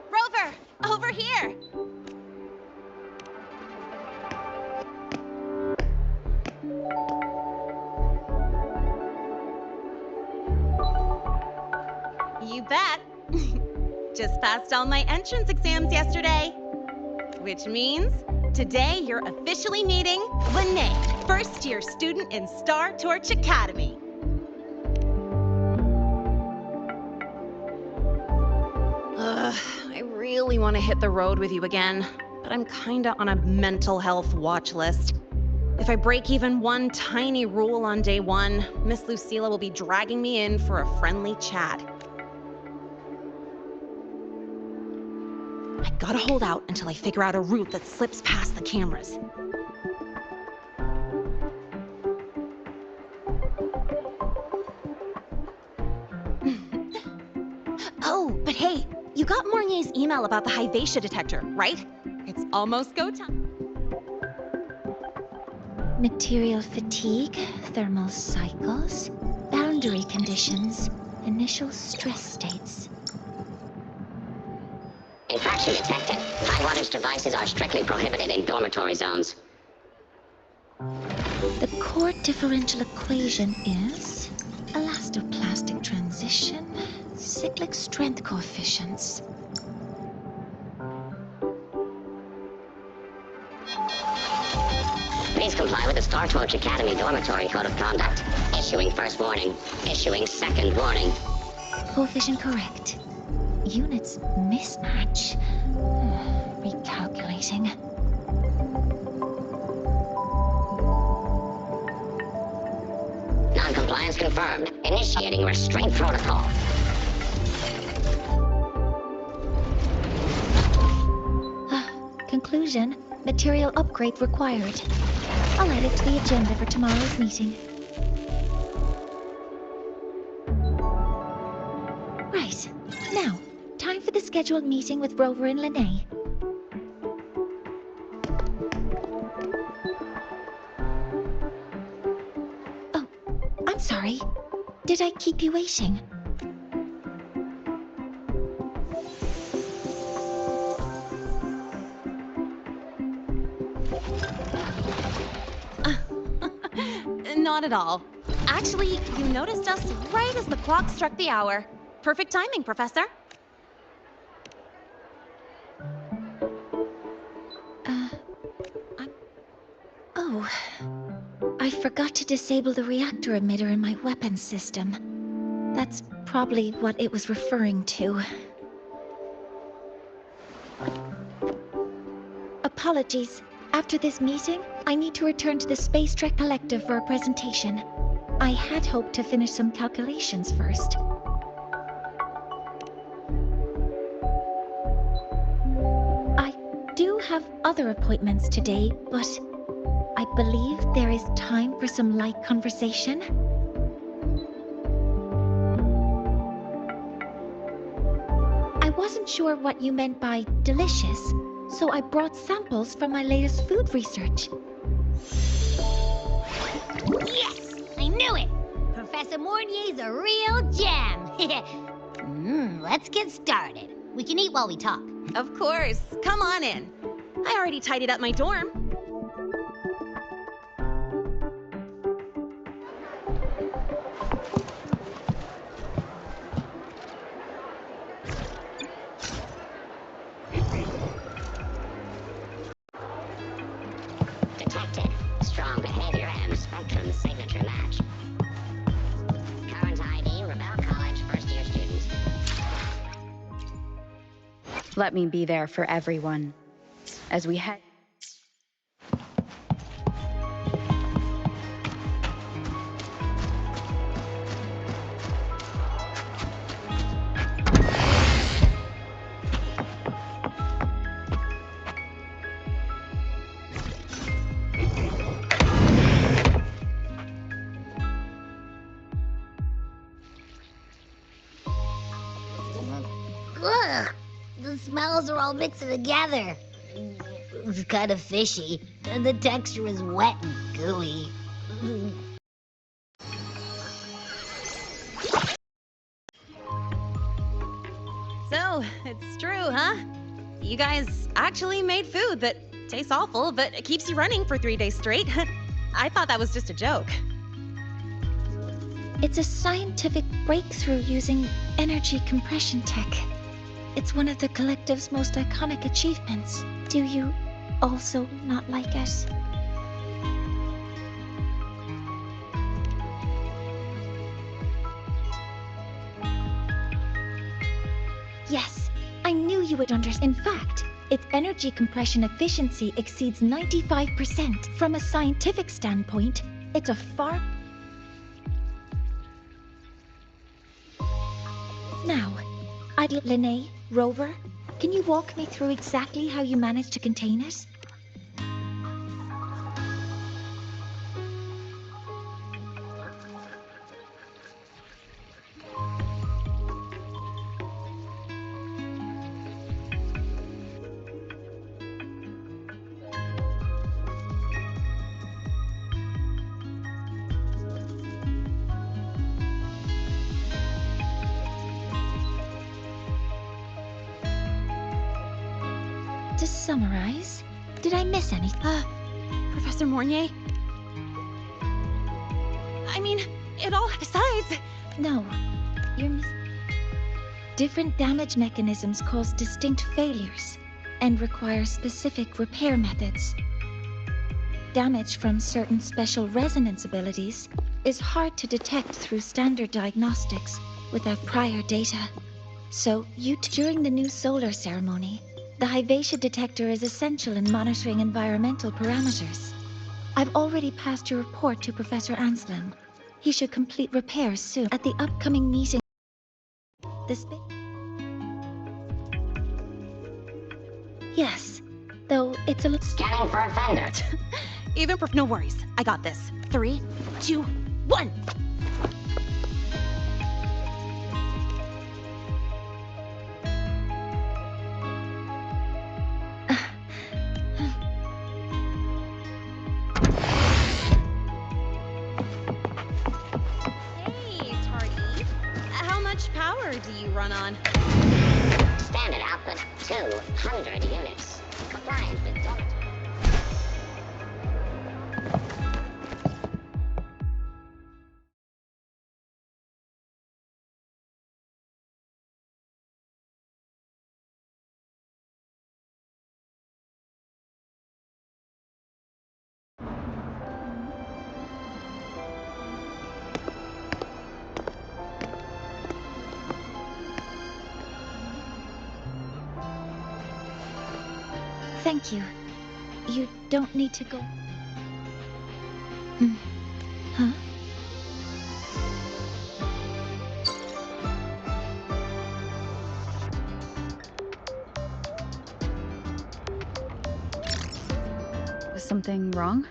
Rover, over here! You bet. just passed all my entrance exams yesterday. Which means today you're officially meeting Lene, first-year student in Star Torch Academy. I really want to hit the road with you again, but I'm kinda on a mental health watch list. If I break even one tiny rule on day one, Miss Lucilla will be dragging me in for a friendly chat. I gotta hold out until I figure out a route that slips past the cameras. Oh, but hey, you got Mornier's email about the Hyvatia detector, right? It's almost go time. Material fatigue, thermal cycles, boundary conditions, initial stress states. Infraction detected. High wattage devices are strictly prohibited in dormitory zones. The core differential equation is elastoplastic transition, cyclic strength coefficients. Please comply with the Star Torch Academy Dormitory Code of Conduct. Issuing first warning. Issuing second warning. Coefficient correct. Units mismatch. Recalculating. Non-compliance confirmed. Initiating restraint protocol. Conclusion, material upgrade required. I'll add it to the agenda for tomorrow's meeting. Right. Now, time for the scheduled meeting with Rover and Lene. Oh, I'm sorry. Did I keep you waiting? Not at all. Actually, you noticed us right as the clock struck the hour. Perfect timing, Professor. Oh. I forgot to disable the reactor emitter in my weapons system. That's probably what it was referring to. Apologies. After this meeting, I need to return to the Space Trek Collective for a presentation. I had hoped to finish some calculations first. I do have other appointments today, but I believe there is time for some light conversation. I wasn't sure what you meant by delicious, so I brought samples from my latest food research. Yes! I knew it! Professor Mornier's a real gem! Let's get started. We can eat while we talk. Of course. Come on in. I already tidied up my dorm. Detected. Strong behavior and spectrum signature match. Current ID, Rebel College first-year student. Let me be there for everyone. As we head... Ugh! The smells are all mixed together. It's kind of fishy, and the texture is wet and gooey. So, it's true, huh? You guys actually made food that tastes awful, but it keeps you running for 3 days straight. I thought that was just a joke. It's a scientific breakthrough using energy compression tech. It's one of the collective's most iconic achievements. Do you also not like it? Yes, I knew you would understand. In fact, its energy compression efficiency exceeds 95%. From a scientific standpoint, it's a far... Now, Linnea, Rover, can you walk me through exactly how you managed to contain it? To summarize, did I miss anything? Professor Mornier? I mean, it all... Besides... No, you're different damage mechanisms cause distinct failures and require specific repair methods. Damage from certain special resonance abilities is hard to detect through standard diagnostics without prior data. So, during the new solar ceremony, the Hyvatia detector is essential in monitoring environmental parameters. I've already passed your report to Professor Anslin. He should complete repairs soon. At the upcoming meeting, Yes, though it's a little... Scanning for offender. Even no worries. I got this. 3, 2, 1! Hey, Tardy. How much power do you run on? Standard output 200 units. Compliant with dormitory. Thank you. You don't need to go... Huh? Was something wrong?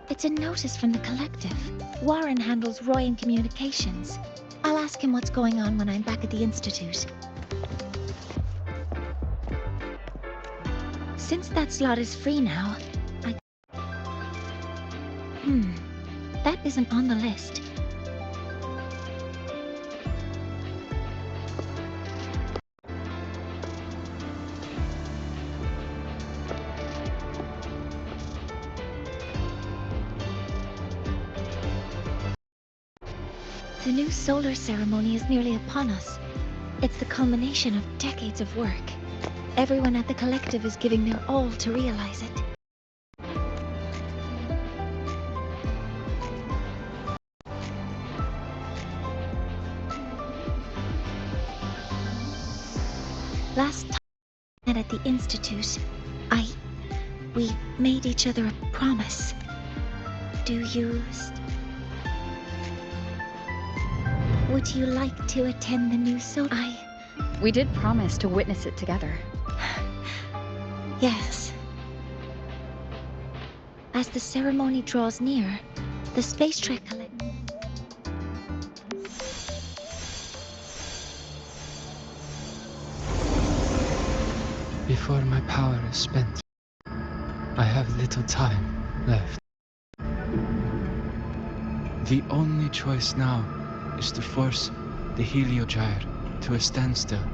It's a notice from the collective. Warren handles Royan communications. I'll ask him what's going on when I'm back at the Institute. Since that slot is free now, that isn't on the list. The new solar ceremony is nearly upon us. It's the culmination of decades of work. Everyone at the collective is giving their all to realize it. Last time I met at the Institute, we made each other a promise. Do you... Would you like to attend the new solar... We did promise to witness it together. Yes. As the ceremony draws near, the space trek collect... Before my power is spent, I have little time left. The only choice now is to force the Heliogyre to a standstill.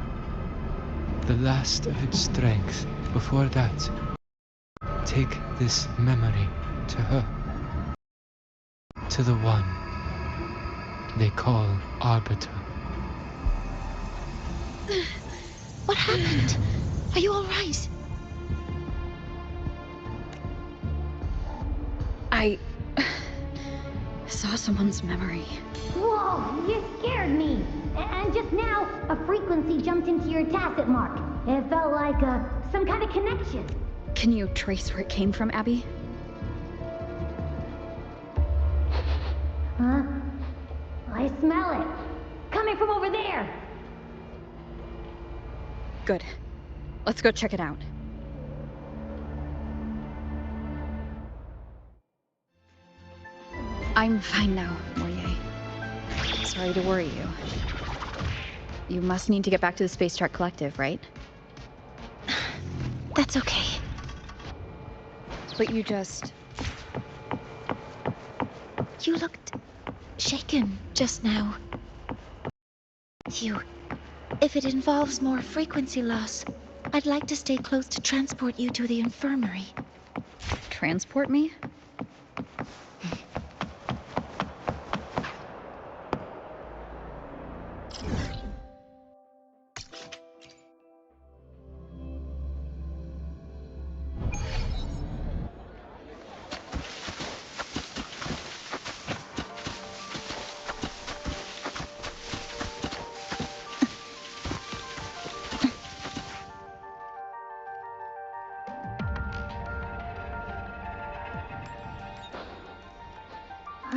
The last of its strength. Before that, take this memory to her. To the one they call Arbiter. What happened? Are you alright? I saw someone's memory. Whoa, you scared me. And just now, a frequency jumped into your tacit mark. It felt like some kind of connection. Can you trace where it came from, Abby? Huh? I smell it. Coming from over there. Good. Let's go check it out. I'm fine now, Moye. Sorry to worry you. You must need to get back to the Space Trek Collective, right? That's okay. But you just... You looked shaken just now. If it involves more frequency loss, I'd like to stay close to transport you to the infirmary. Transport me?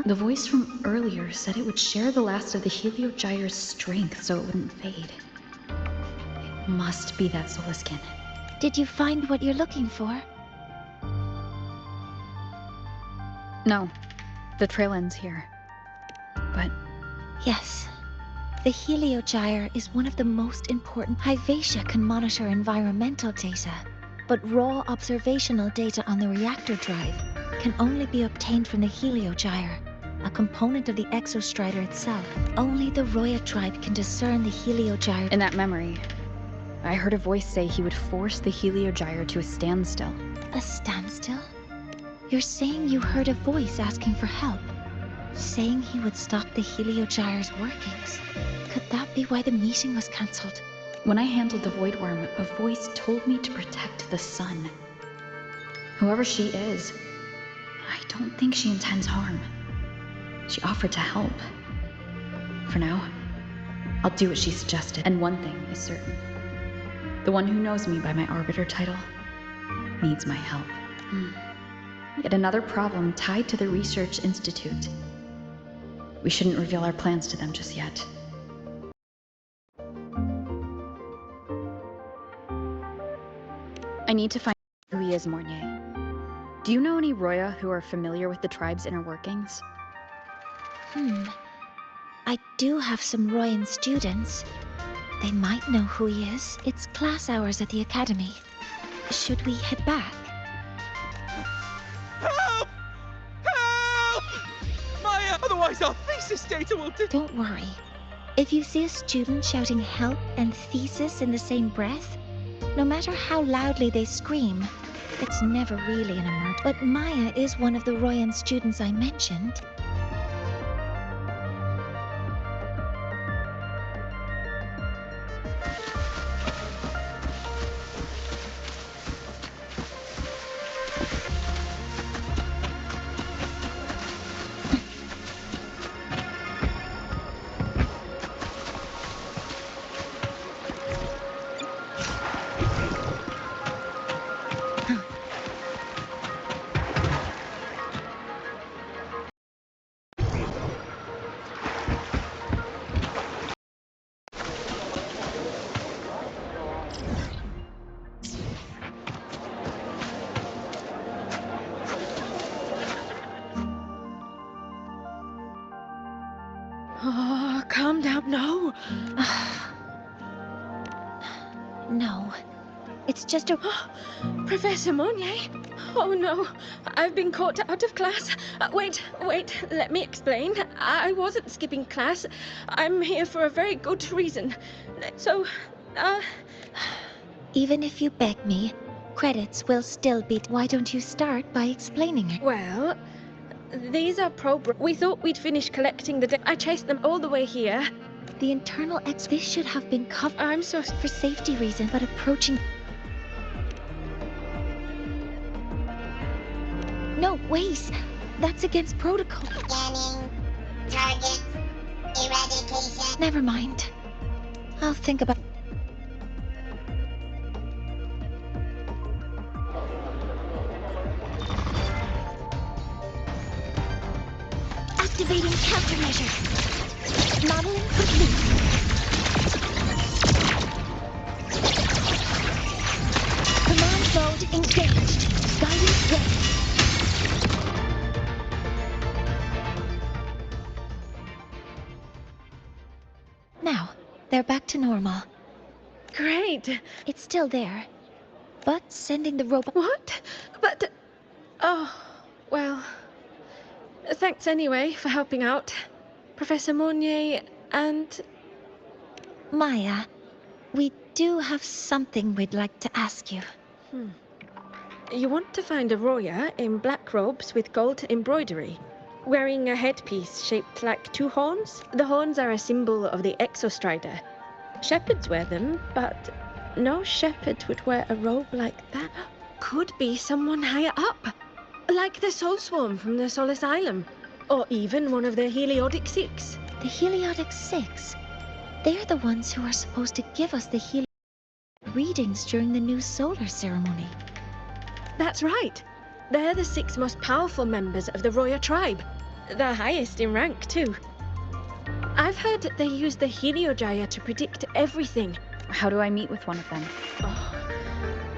The voice from earlier said it would share the last of the Heliogyre's strength so it wouldn't fade. It must be that solar skin. Did you find what you're looking for? No, the trail ends here. But Yes. The Heliogyre is one of the most important. Hyvatia can monitor environmental data, but raw observational data on the reactor drive can only be obtained from the Heliogyre, a component of the exostrider itself. Only the Roya tribe can discern the Heliogyre. in that memory, I heard a voice say he would force the Heliogyre to a standstill. A standstill? You're saying you heard a voice asking for help? Saying he would stop the Heliogyre's workings? Could that be why the meeting was cancelled? When I handled the Void Worm, a voice told me to protect the sun. Whoever she is, I don't think she intends harm. She offered to help. For now, I'll do what she suggested. And one thing is certain. The one who knows me by my Arbiter title needs my help. Yet another problem tied to the Research Institute. We shouldn't reveal our plans to them just yet. I need to find who he is, Mornier. Do you know any Roya who are familiar with the tribe's inner workings? I do have some Royan students. They might know who he is. It's class hours at the academy. Should we head back? Help! Help! Maya, otherwise our thesis data will... Don't worry. If you see a student shouting help and thesis in the same breath, no matter how loudly they scream, it's never really an emergency. But Maya is one of the Royan students I mentioned. Oh, calm down. No. No. It's just a... Professor Monnier? Oh no, I've been caught out of class. Wait, let me explain. I wasn't skipping class. I'm here for a very good reason. So, Even if you beg me, credits will still be... Why don't you start by explaining it? well, these are we thought we'd finish collecting the I chased them all the way here. The internal this should have been covered. I'm so for safety reasons, but approaching. No, wait. That's against protocol. Scanning. Target. Eradication. Never mind. I'll think about. Activating countermeasures. Modeling complete. Command mode engaged. Guidance ready. Now, they're back to normal. great. It's still there. But sending the robot. What? But... Oh, well... Thanks anyway for helping out. Professor Mournier and... Maya, we do have something we'd like to ask you. You want to find a Roya in black robes with gold embroidery, wearing a headpiece shaped like two horns? The horns are a symbol of the Exostrider. Shepherds wear them, but no shepherd would wear a robe like that. Could be someone higher up, like the Soul Swarm from the Soul Asylum, or even one of the Heliodic Six. The Heliodic Six? They're the ones who are supposed to give us the readings during the new solar ceremony. That's right. They're the 6 most powerful members of the Roya tribe. The highest in rank, too. I've heard they use the Heliojaya to predict everything. How do I meet with one of them? Oh,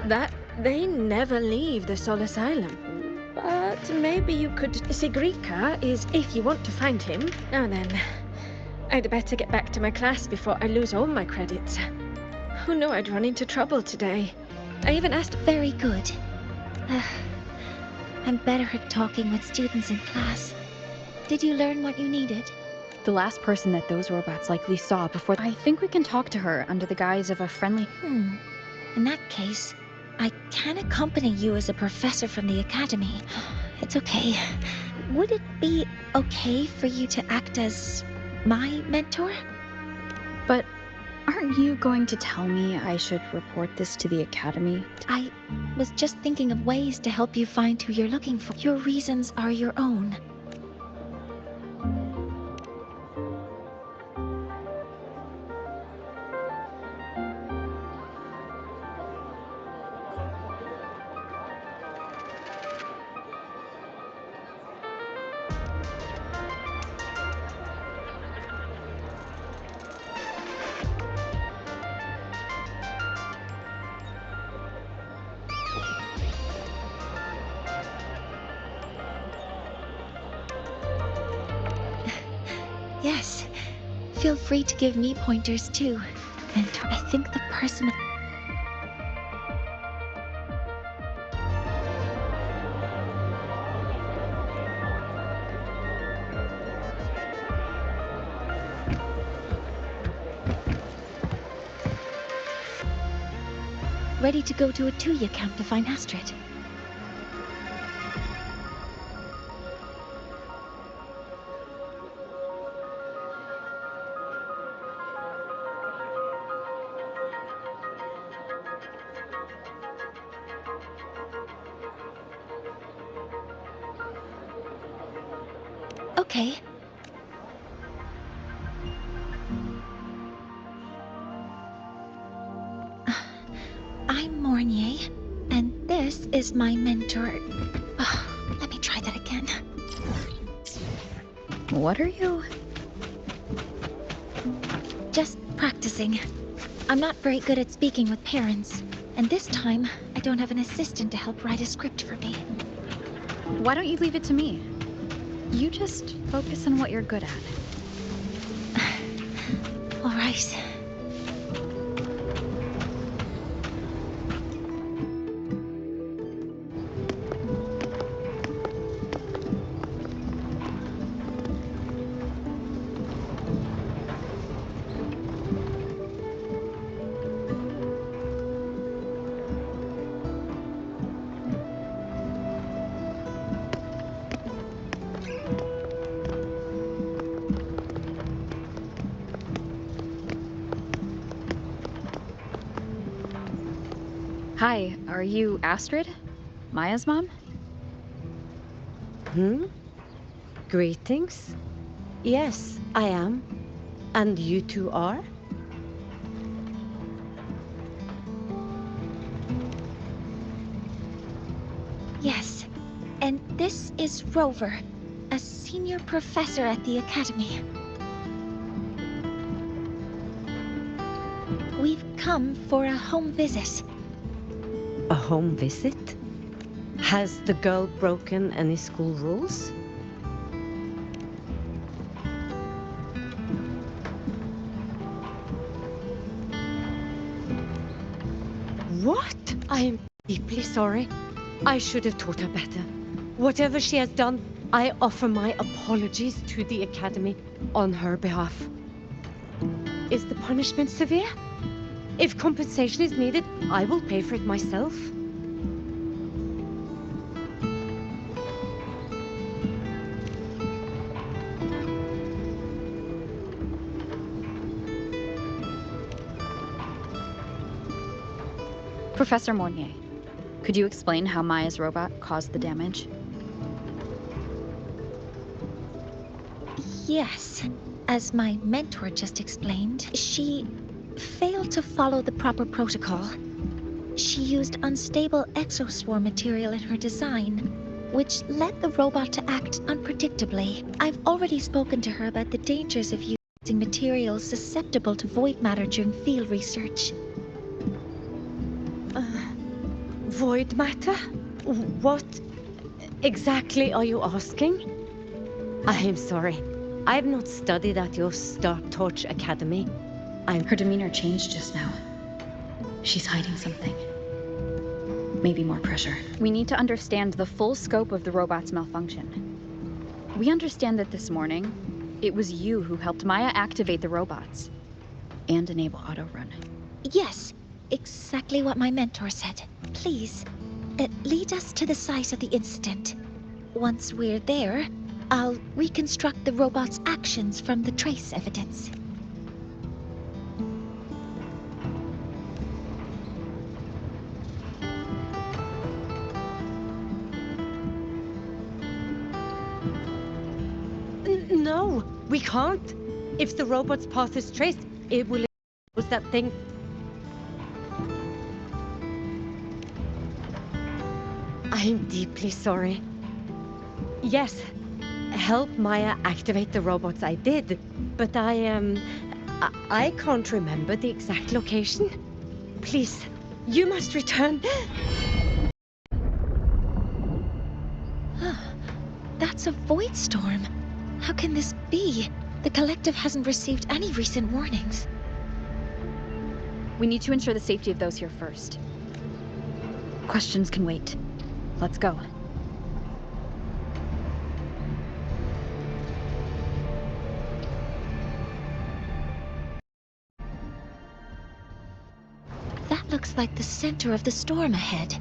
that they never leave the Soul Asylum. But maybe you could... Sigrika is if you want to find him. Now then, I'd better get back to my class before I lose all my credits. Who knew I'd run into trouble today? I even asked... Very good. I'm better at talking with students in class. Did you learn what you needed? The last person that those robots likely saw before... I think we can talk to her under the guise of a friendly... In that case, I can accompany you as a professor from the academy. It's okay. Would it be okay for you to act as my mentor? But aren't you going to tell me I should report this to the academy? I was just thinking of ways to help you find who you're looking for. Your reasons are your own. Yes. Feel free to give me pointers too. And I think the person... Ready to go to a Tuya camp to find Astrid. Okay. I'm Mournier, and this is my mentor. Let me try that again. What are you? Just practicing. I'm not very good at speaking with parents, and this time I don't have an assistant to help write a script for me. Why don't you leave it to me? You just focus on what you're good at. All right. Hi, are you Astrid? Maya's mom? Greetings. Yes, I am. And you two are? Yes. And this is Rover, a senior professor at the academy. We've come for a home visit. A home visit? Has the girl broken any school rules? What? I am deeply sorry. I should have taught her better. Whatever she has done, I offer my apologies to the Academy on her behalf. Is the punishment severe? If compensation is needed, I will pay for it myself. Professor Mornier, could you explain how Maya's robot caused the damage? Yes. As my mentor just explained, she failed to follow the proper protocol. She used unstable exoswarm material in her design, which led the robot to act unpredictably. I've already spoken to her about the dangers of using materials susceptible to void matter during field research. Void matter? What exactly are you asking? I am sorry. I have not studied at your Star Torch Academy. Her demeanor changed just now. She's hiding something. Maybe more pressure. We need to understand the full scope of the robot's malfunction. We understand that this morning, it was you who helped Maya activate the robots and enable auto-run. Yes, exactly what my mentor said. Please, lead us to the site of the incident. Once we're there, I'll reconstruct the robot's actions from the trace evidence. No, we can't. If the robot's path is traced, it will expose that thing. I'm deeply sorry. Yes, help Maya activate the robots I did, but I can't remember the exact location. Please, you must return. That's a void storm. How can this be? The collective hasn't received any recent warnings. We need to ensure the safety of those here first. Questions can wait. Let's go. That looks like the center of the storm ahead.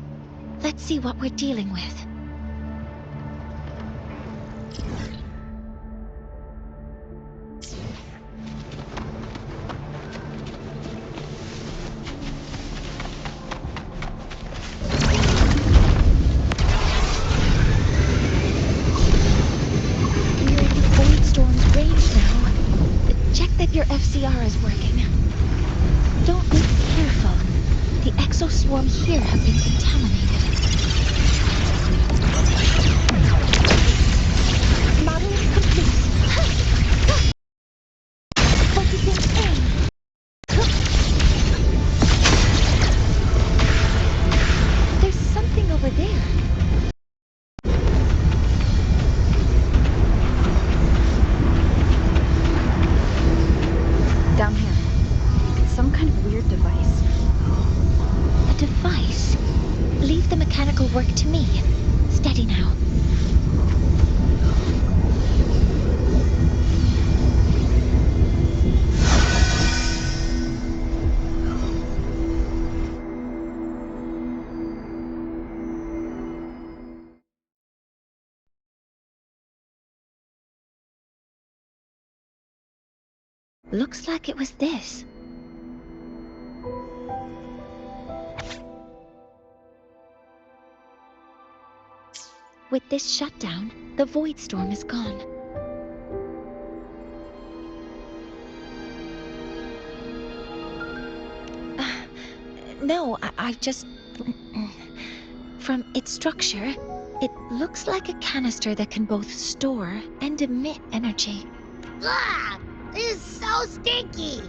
Let's see what we're dealing with. We're in the void storm's range now. Check that your FCR is working. Don't be careful. The exoswarm here have been contaminated. Modeling complete. Focusing in. There's something over there. Down here. It's some kind of weird device. A device? Leave the mechanical work to me. Steady now. Looks like it was this. With this shutdown, the Void Storm is gone. No, I just... From its structure, it looks like a canister that can both store and emit energy. Ugh! This is so stinky!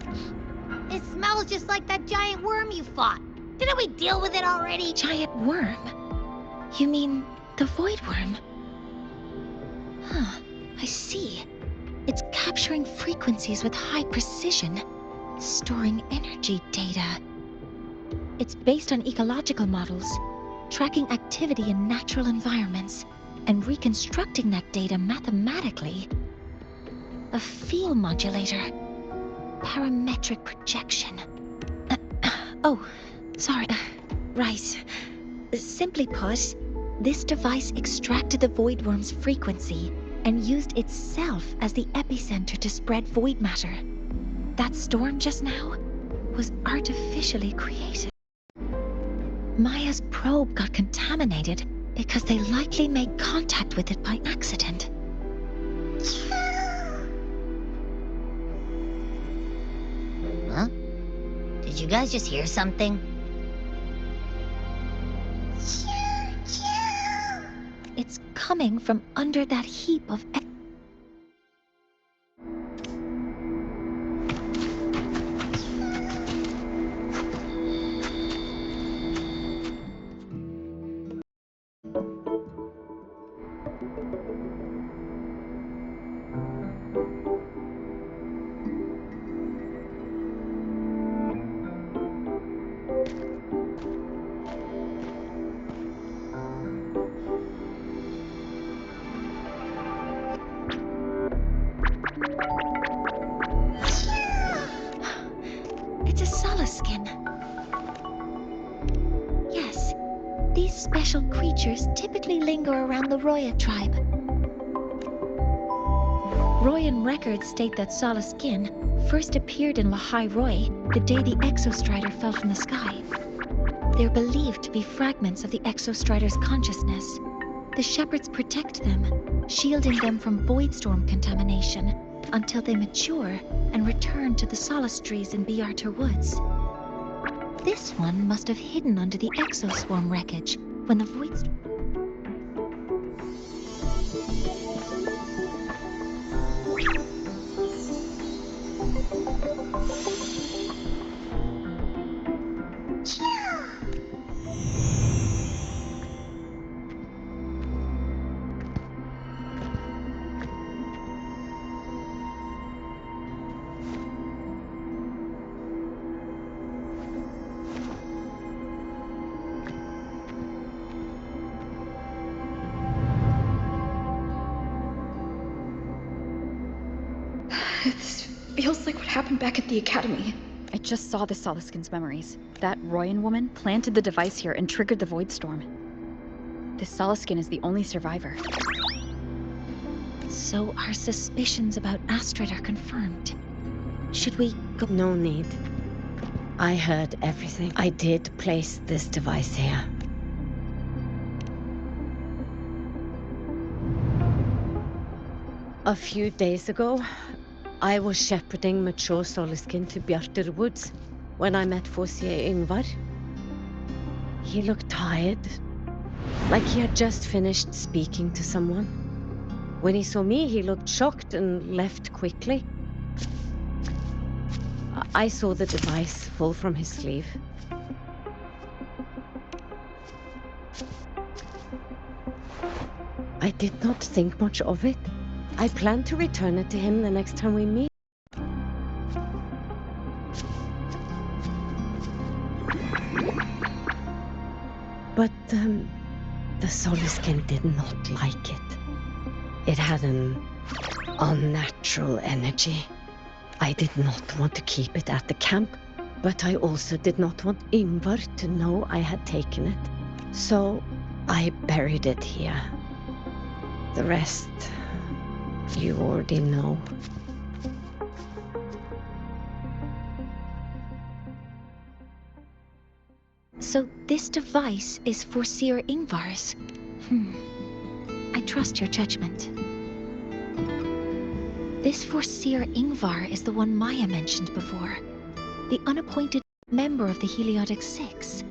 It smells just like that giant worm you fought. Didn't we deal with it already? Giant worm? You mean the Void Worm? Huh, I see. It's capturing frequencies with high precision, storing energy data. It's based on ecological models, tracking activity in natural environments, and reconstructing that data mathematically. A field modulator. Parametric projection. Oh, sorry. Right. Simply put, this device extracted the Void Worm's frequency and used itself as the epicenter to spread void matter. That storm just now was artificially created. Maya's probe got contaminated because they likely made contact with it by accident. Huh? Did you guys just hear something? It's coming from under that heap of... It's a Solaskin. Yes, these special creatures typically linger around the Roya tribe. Royan records state that Solaskin first appeared in Lahai Roy the day the Exostrider fell from the sky. They're believed to be fragments of the Exostrider's consciousness. The shepherds protect them, shielding them from void storm contamination until they mature and return to the solace trees in Biarter Woods. This one must have hidden under the exoswarm wreckage when the void storm... This feels like what happened back at the academy. I just saw the Solaskin's memories. That Royan woman planted the device here and triggered the void storm. This Solaskin is the only survivor. So our suspicions about Astrid are confirmed. Should we go? No need. I heard everything. I did place this device here. A few days ago, I was shepherding mature Solaskin to Bjarter Woods when I met Fossier Ingvar. He looked tired, like he had just finished speaking to someone. When he saw me, he looked shocked and left quickly. I saw the device fall from his sleeve. I did not think much of it. I plan to return it to him the next time we meet. But the Solaskin did not like it. It had an unnatural energy. I did not want to keep it at the camp, but I also did not want Ingvar to know I had taken it. So I buried it here. The rest, you already know. So this device is Forseer Ingvar's. trust your judgment. This Foreseer Ingvar is the one Maya mentioned before. The unappointed member of the Heliotic Six.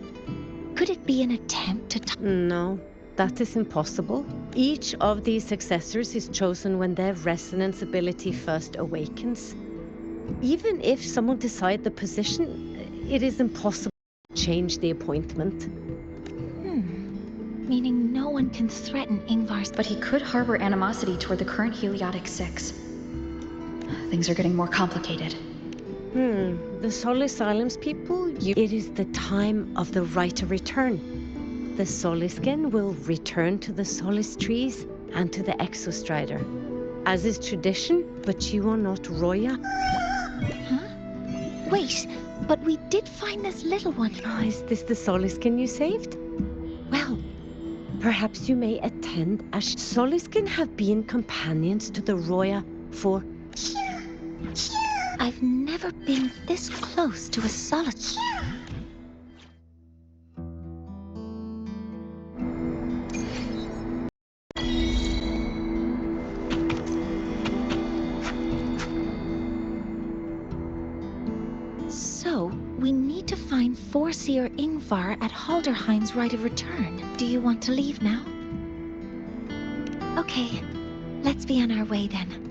Could it be an attempt to No, that is impossible. Each of these successors is chosen when their resonance ability first awakens. Even if someone decides the position, it is impossible to change the appointment. Meaning no one can threaten Ingvar's... But he could harbor animosity toward the current Heliotic Six. Things are getting more complicated. The Solis Islands people, it is the time of the right of return. The Solisken will return to the Solis trees and to the Exostrider, as is tradition, but you are not Roya. Huh? Wait, but we did find this little one. Is this the Solisken you saved? Well, perhaps you may attend, as Solisken have been companions to the Roya for... I've never been this close to a solid... So, we need to find Foreseer Ingvar at Halderheim's right of return. Do you want to leave now? Okay, let's be on our way then.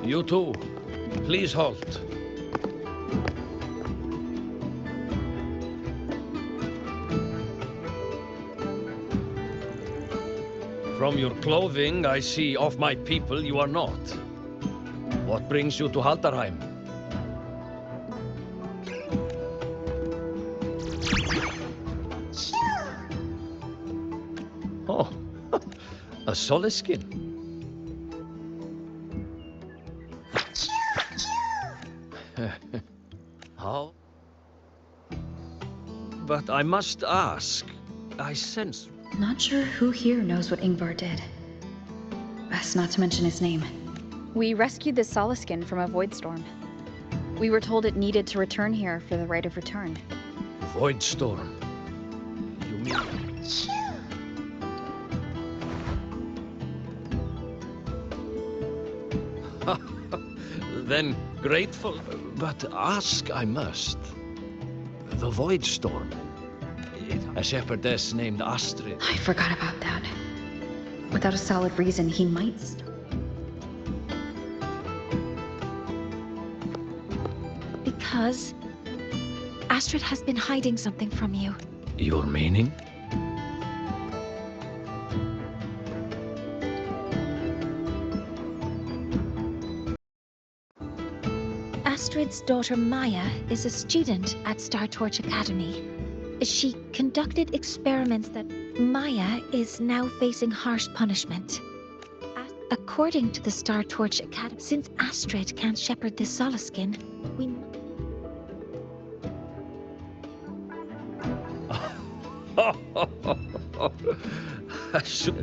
You two, please halt. From your clothing, I see of my people you are not. What brings you to Halderheim? Oh, a Soliskin. How? But I must ask, I sense... Not sure who here knows what Ingvar did. Best not to mention his name. We rescued the Soliskin from a void storm. We were told it needed to return here for the right of return. Void storm? You mean... Then grateful, but ask I must. The Void Storm. A shepherdess named Astrid. I forgot about that. Without a solid reason, he might... Because Astrid has been hiding something from you. Your meaning? Astrid's daughter Maya is a student at Star Torch Academy. She conducted experiments that Maya is now facing harsh punishment. According to the Star Torch Academy, since Astrid can't shepherd this Soliskin, we...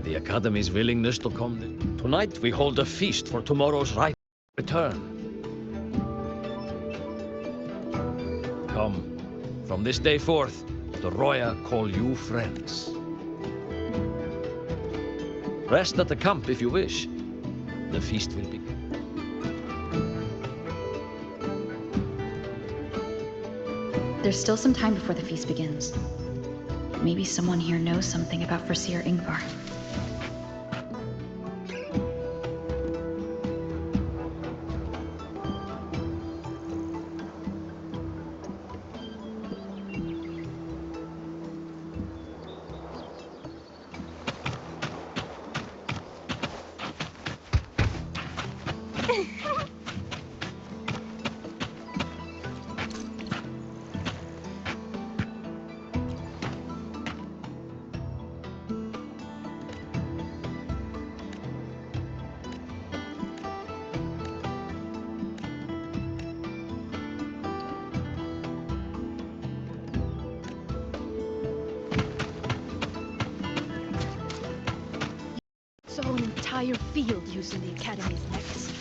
The Academy's willingness to come. Tonight we hold a feast for tomorrow's right return. Come, from this day forth, the Roya call you friends. Rest at the camp if you wish. The feast will be... There's still some time before the feast begins. Maybe someone here knows something about Foreseer Ingvar. So an entire field using the Academy's mechs.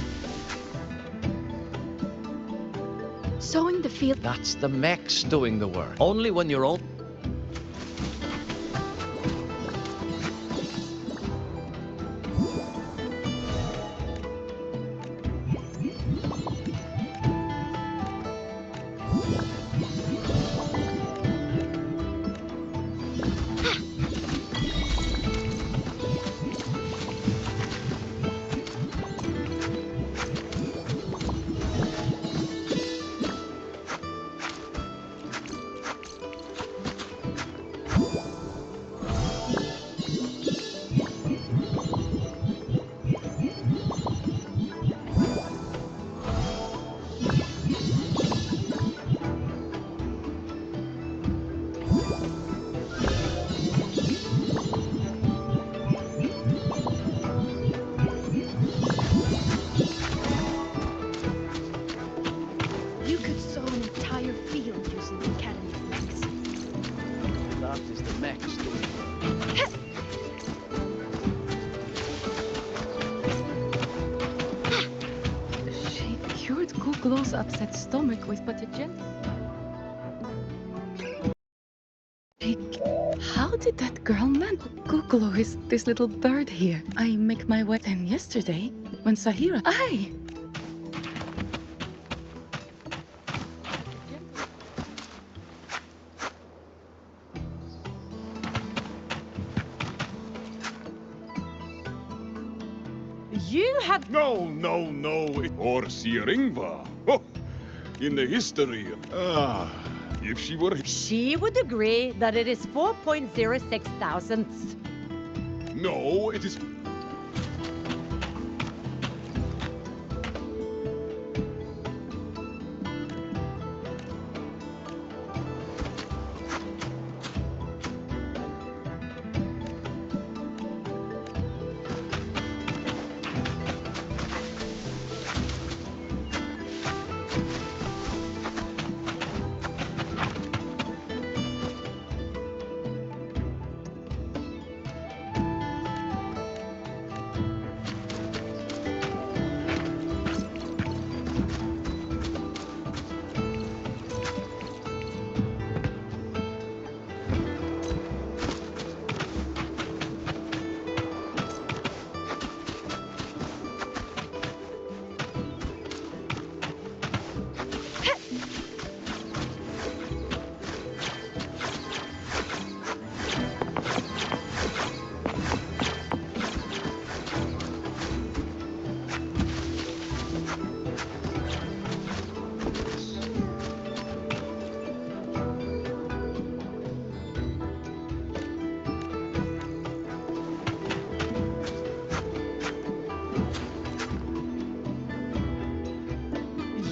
Sowing the field. That's the mechs doing the work. Only when you're all... You could sow an entire field using the Academy's mechs. That is the mechs doing the work. She cured Googlo's upset stomach with but a gentle... How did that girl manage? Googlo is this little bird here. I make my way then yesterday when Sahira... Aye! You have... No. Foreseer Ingvar. Oh, in the history. If she were... She would agree that it is 4.06 thousandths. No, it is...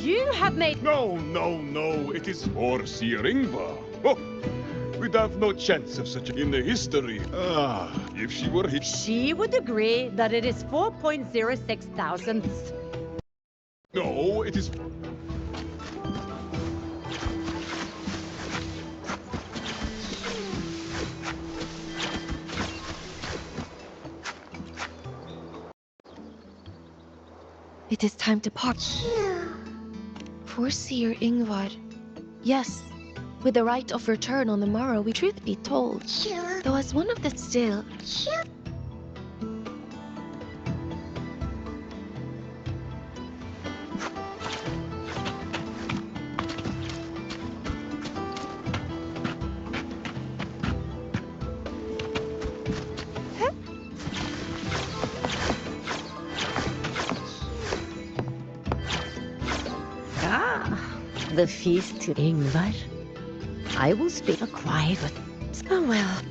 You have made... No, it is Foreseer Ingvar. Oh, we'd have no chance of such in the history. If she were... She would agree that it is 4.06 thousandths. No, it is... It is time to part. Foreseer Ingvar. Yes, with the right of return on the morrow, we truth be told. Though as one of the still. The feast to Ingvar. I will speak a quiet, but oh well.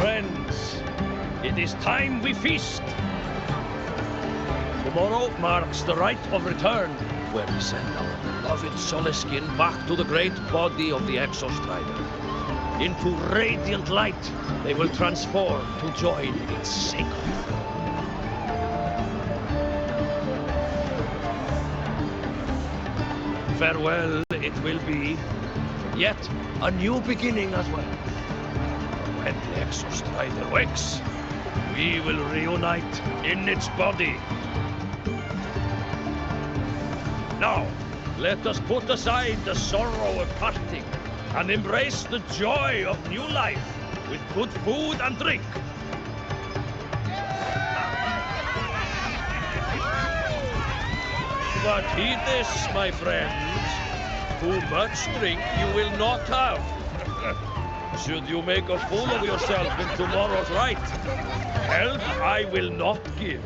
Friends, it is time we feast. Tomorrow marks the rite of return, where we send our beloved Soliskin back to the great body of the Exostrider. Into radiant light, they will transform to join its sacred throne. Farewell it will be, yet a new beginning as well. When the Exostrider wakes, we will reunite in its body. Now, let us put aside the sorrow of parting and embrace the joy of new life with good food and drink. But heed this, my friends. Too much drink you will not have. Should you make a fool of yourself in tomorrow's rite, help I will not give.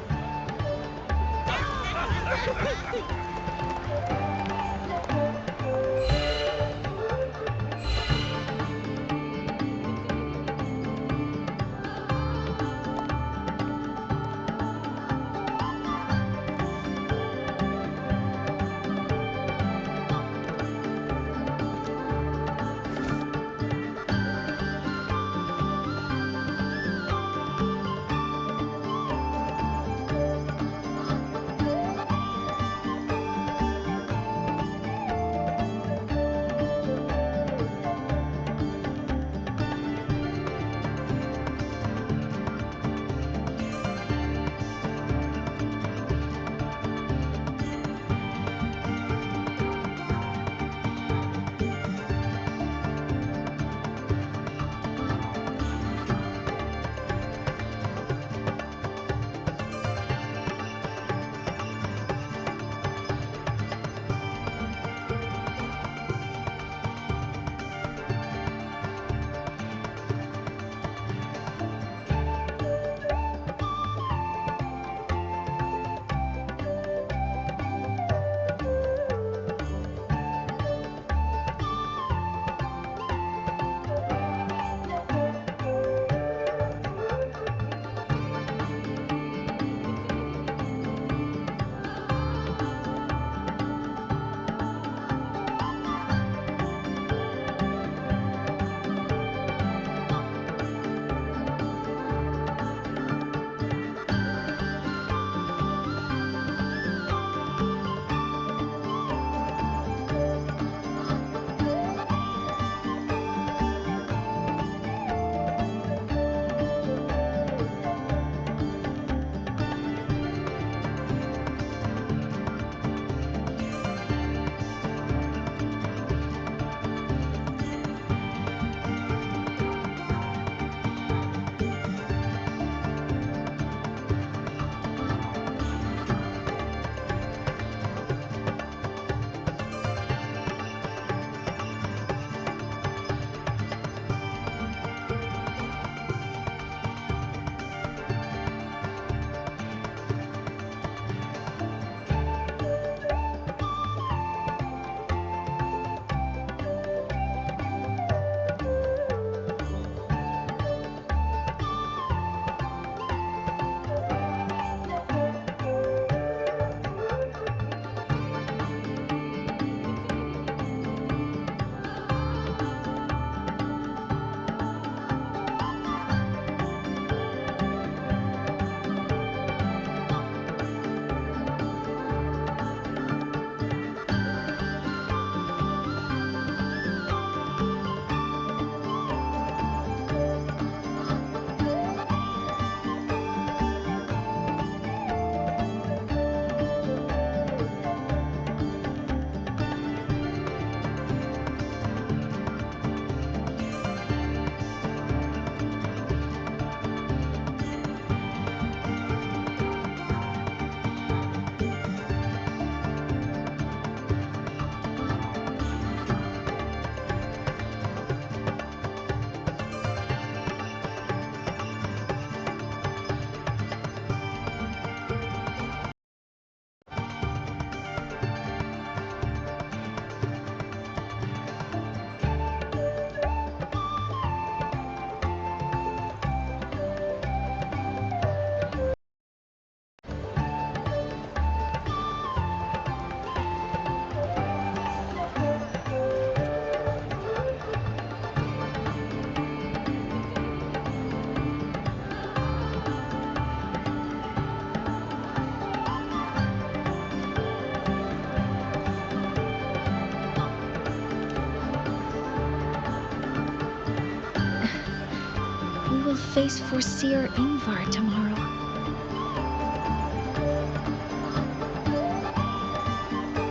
will face Foreseer Ingvar tomorrow.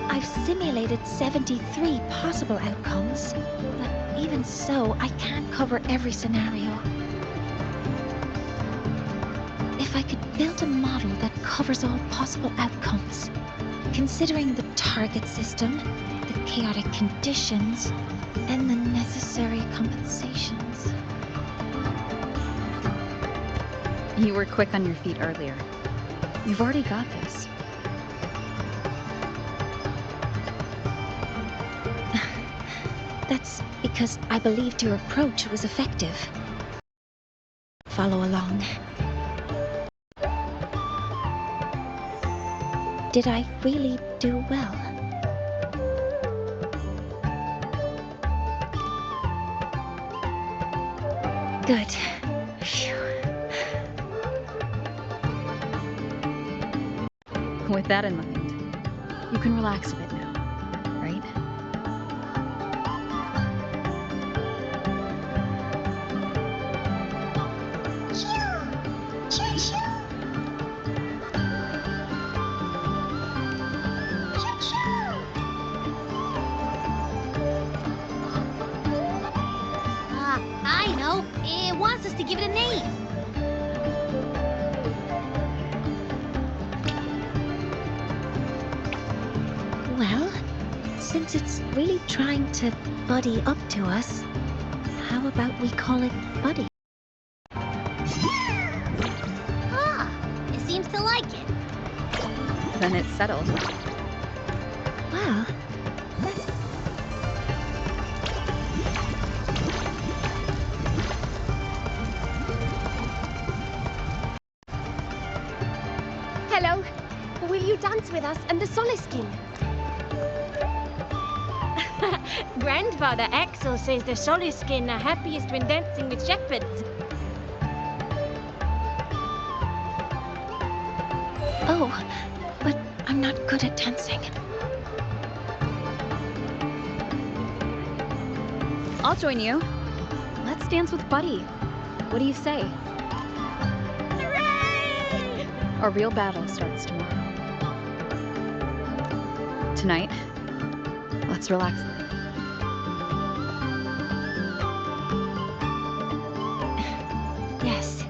I've simulated 73 possible outcomes, but even so, I can't cover every scenario. If I could build a model that covers all possible outcomes, considering the target system, the chaotic conditions, and the necessary compensations. You were quick on your feet earlier. You've already got this. That's because I believed your approach was effective. Follow along. Did I really do well? Good. Phew. With that in mind, you can relax a bit now, right? I know. It wants us to give it a name. Well, since it's really trying to buddy up to us, how about we call it Buddy? Ah, it seems to like it. Then it's settled. Well, Hello. Will you dance with us and the Soliskin? Grandfather Axel says the Soliskin are happiest when dancing with shepherds. oh, but I'm not good at dancing. I'll join you. Let's dance with Buddy. What do you say? Hooray! Our real battle starts tomorrow. Tonight, let's relax. Yes.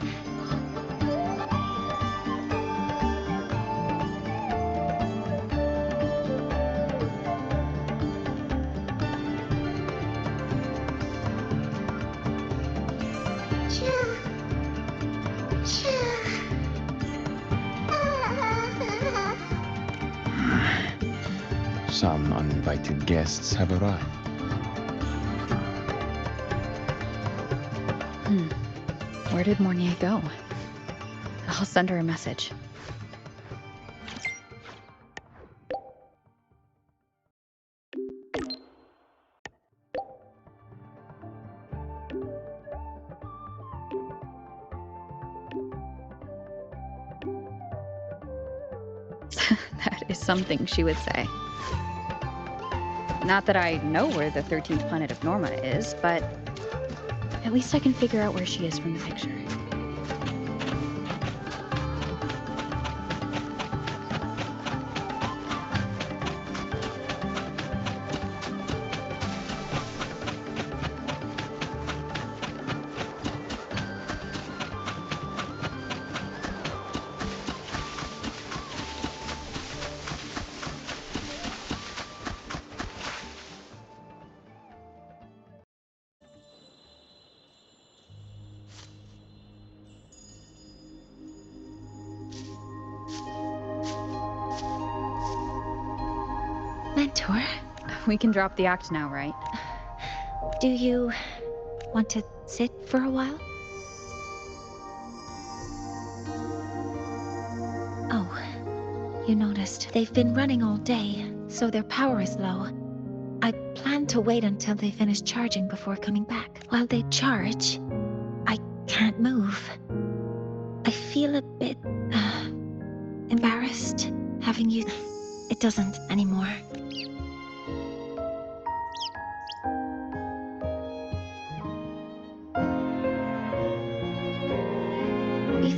Some uninvited guests have arrived. Where did Mornier go? I'll send her a message. That is something she would say. Not that I know where the 13th planet of Norma is, but at least I can figure out where she is from the picture. Mentor, We can drop the act now, right? do you want to sit for a while? Oh, you noticed. They've been running all day, so their power is low. I plan to wait until they finish charging before coming back. While they charge, I can't move. I feel a bit embarrassed having you. It doesn't anymore.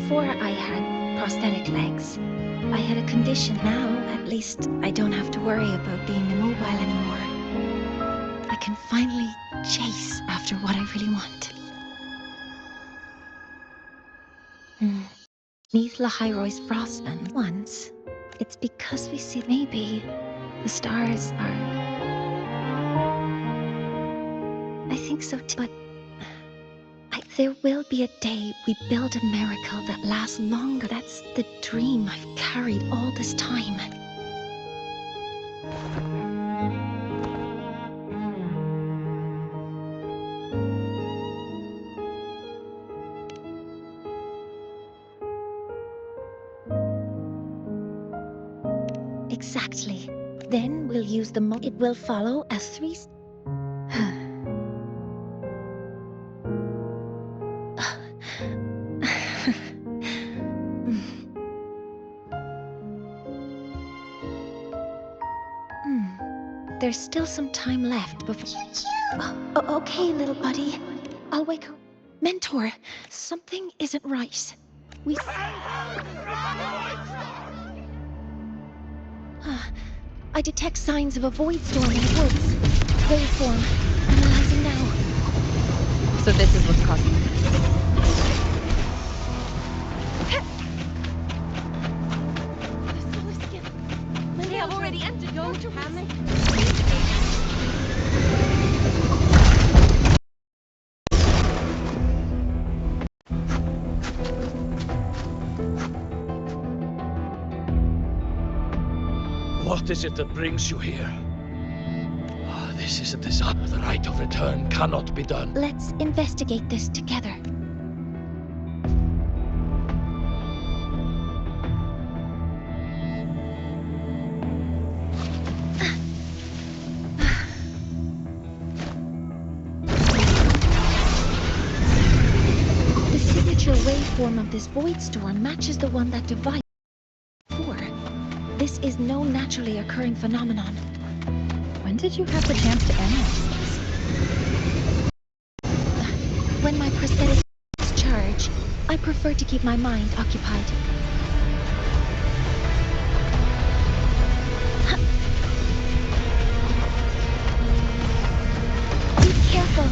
before I had prosthetic legs. I had a condition. Now, at least, I don't have to worry about being immobile anymore. I can finally chase after what I really want. Neath Lahiroy's Frostman once. It's because we see maybe the stars are... I think so too, but there will be a day we build a miracle that lasts longer. That's the dream I've carried all this time. Exactly. Then we'll use the It will follow a 3... There's still some time left before... Okay, little buddy. I'll wake up. Mentor, something isn't right. I detect signs of a void storm in the woods. Waveform. Analyzing now. So this is what's causing it. They have already entered. Don't panic. What is it that brings you here? This is a disaster. The right of return cannot be done. Let's investigate this together. The signature waveform of this void storm matches the one that divides. This is no naturally occurring phenomenon. When did you have the chance to analyze this? When my prosthetic is charged, I prefer to keep my mind occupied. Be careful.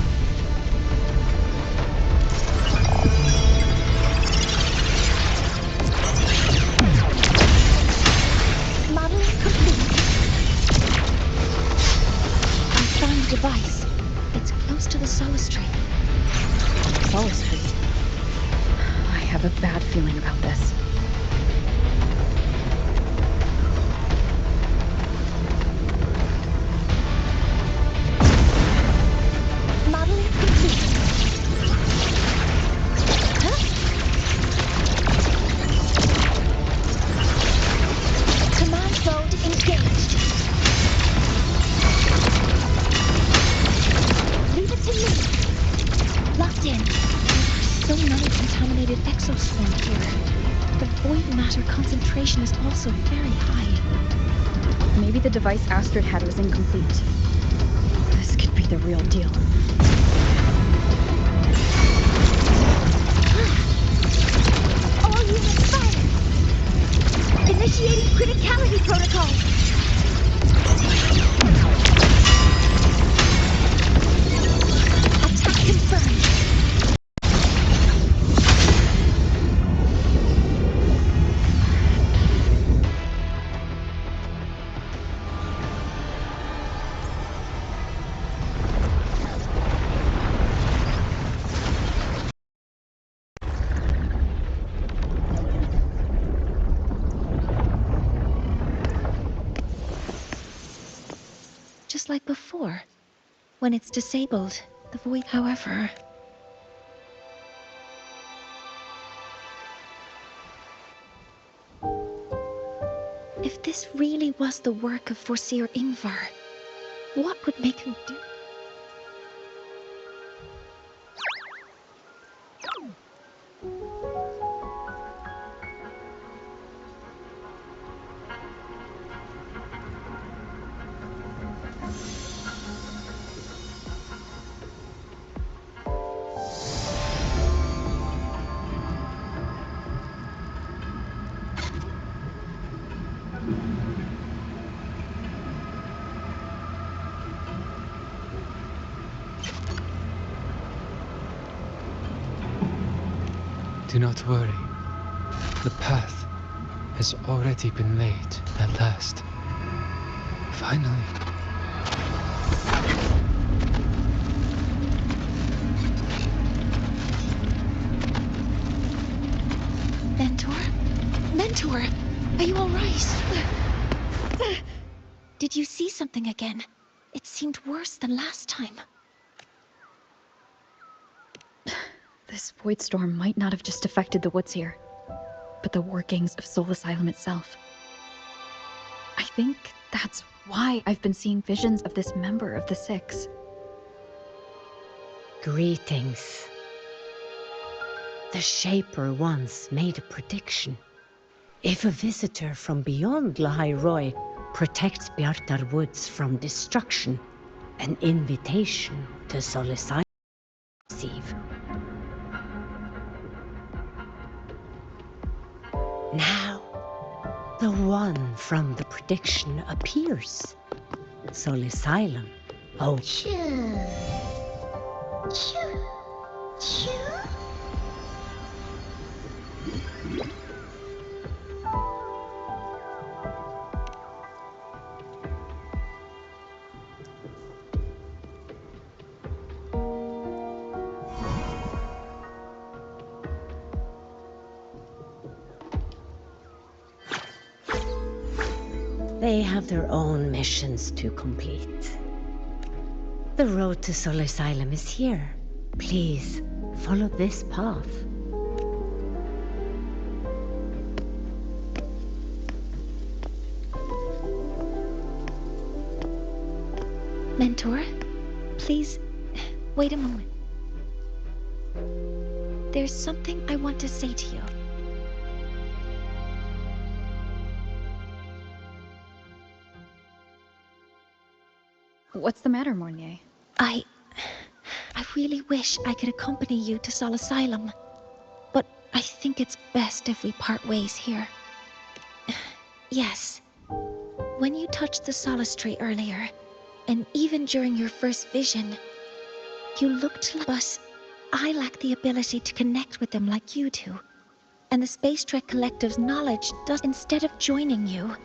Modeling complete. I found the device. It's close to the Solace Tree. Solace Tree. I have a bad feeling about this. Modeling complete. Command mode engaged. Leave it to me. Locked in. There are so many contaminated exoswarms here. The void matter concentration is also very high. Maybe the device Astrid had was incomplete. This could be the real deal. All units fire! Initiating criticality protocol! Attack confirmed! Just like before. When it's disabled, the void, however... If this really was the work of Foreseer Ingvar, what would make him do... Do not worry. The path has already been laid at last. Finally. Mentor, are you all right? Did you see something again? It seemed worse than last time. This void storm might not have just affected the woods here, but the workings of Soul Asylum itself. I think that's why I've been seeing visions of this member of the Six. Greetings. The Shaper once made a prediction. If a visitor from beyond Lahai protects Bjartar Woods from destruction, an invitation to Soul Asylum receive. Now, the one from the prediction appears. Soul Asylum. Oh. They have their own missions to complete. The road to Soul Asylum is here. Please, follow this path. Mentor, please, wait a moment. There's something I want to say to you. What's the matter, Mornier? I really wish I could accompany you to Soul Asylum, but I think it's best if we part ways here. Yes, when you touched the Solace Tree earlier, and even during your first vision, you looked like us. I lack the ability to connect with them like you do. And the Space Trek Collective's knowledge does. Instead of joining you,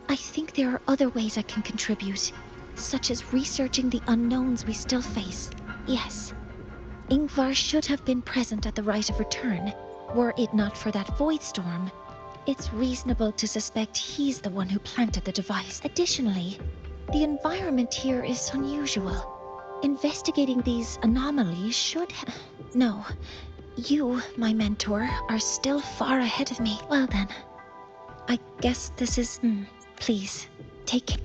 I think there are other ways I can contribute, such as researching the unknowns we still face. Yes, Ingvar should have been present at the Rite of Return. Were it not for that void storm, it's reasonable to suspect he's the one who planted the device. Additionally, the environment here is unusual. Investigating these anomalies should No. You, my mentor, are still far ahead of me. Well then, I guess this is... Please, take it.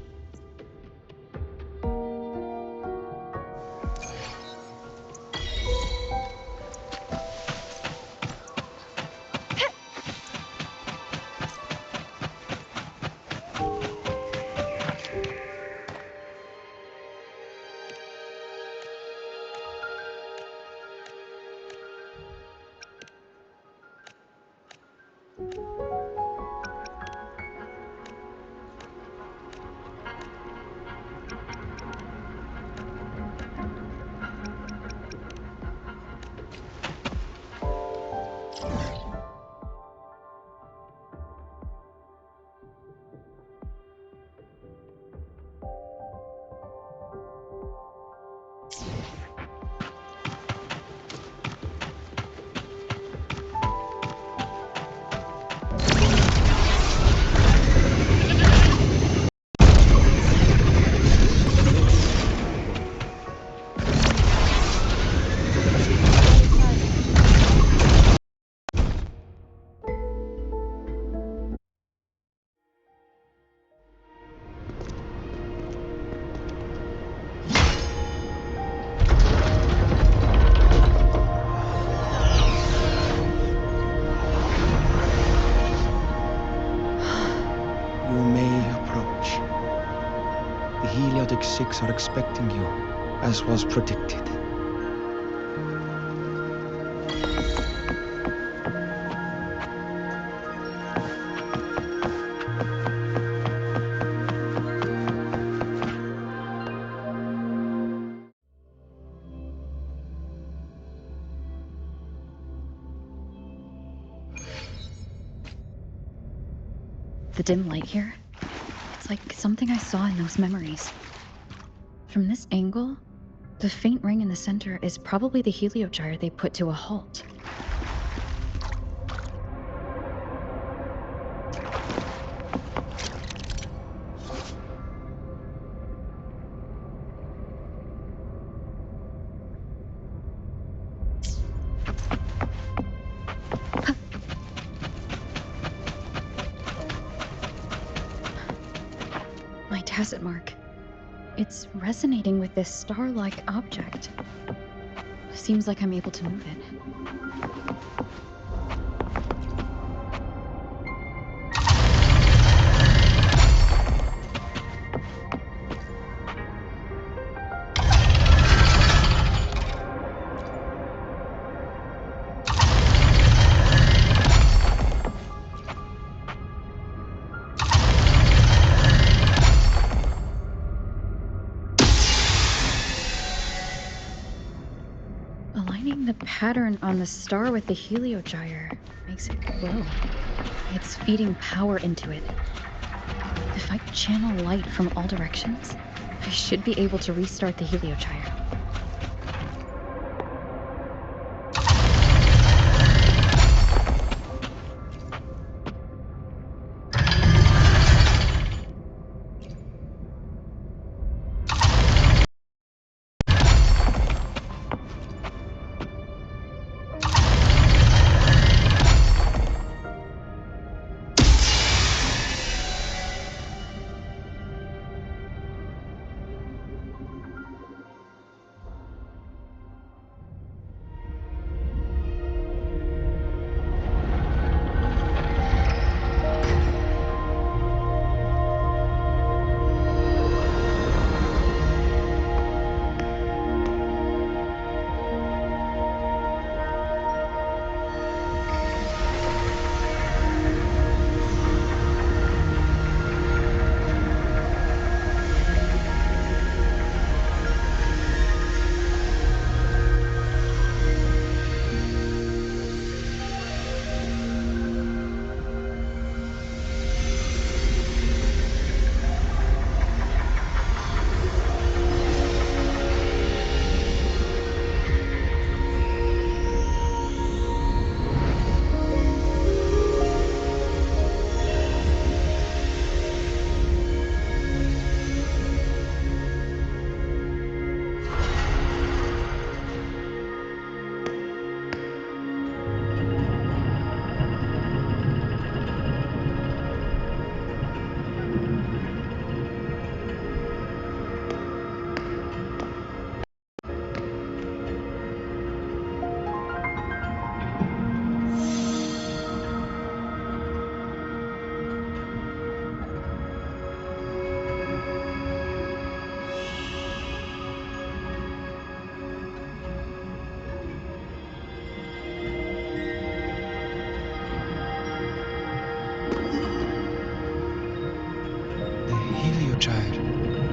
Six are expecting you, as was predicted. The dim light here, it's like something I saw in those memories. From this angle, the faint ring in the center is probably the heliogyre they put to a halt. My tacit mark. It's resonating with this star-like object. Seems like I'm able to move it. Aligning the pattern on the star with the heliogyre makes it glow. It's feeding power into it. If I channel light from all directions, I should be able to restart the heliogyre.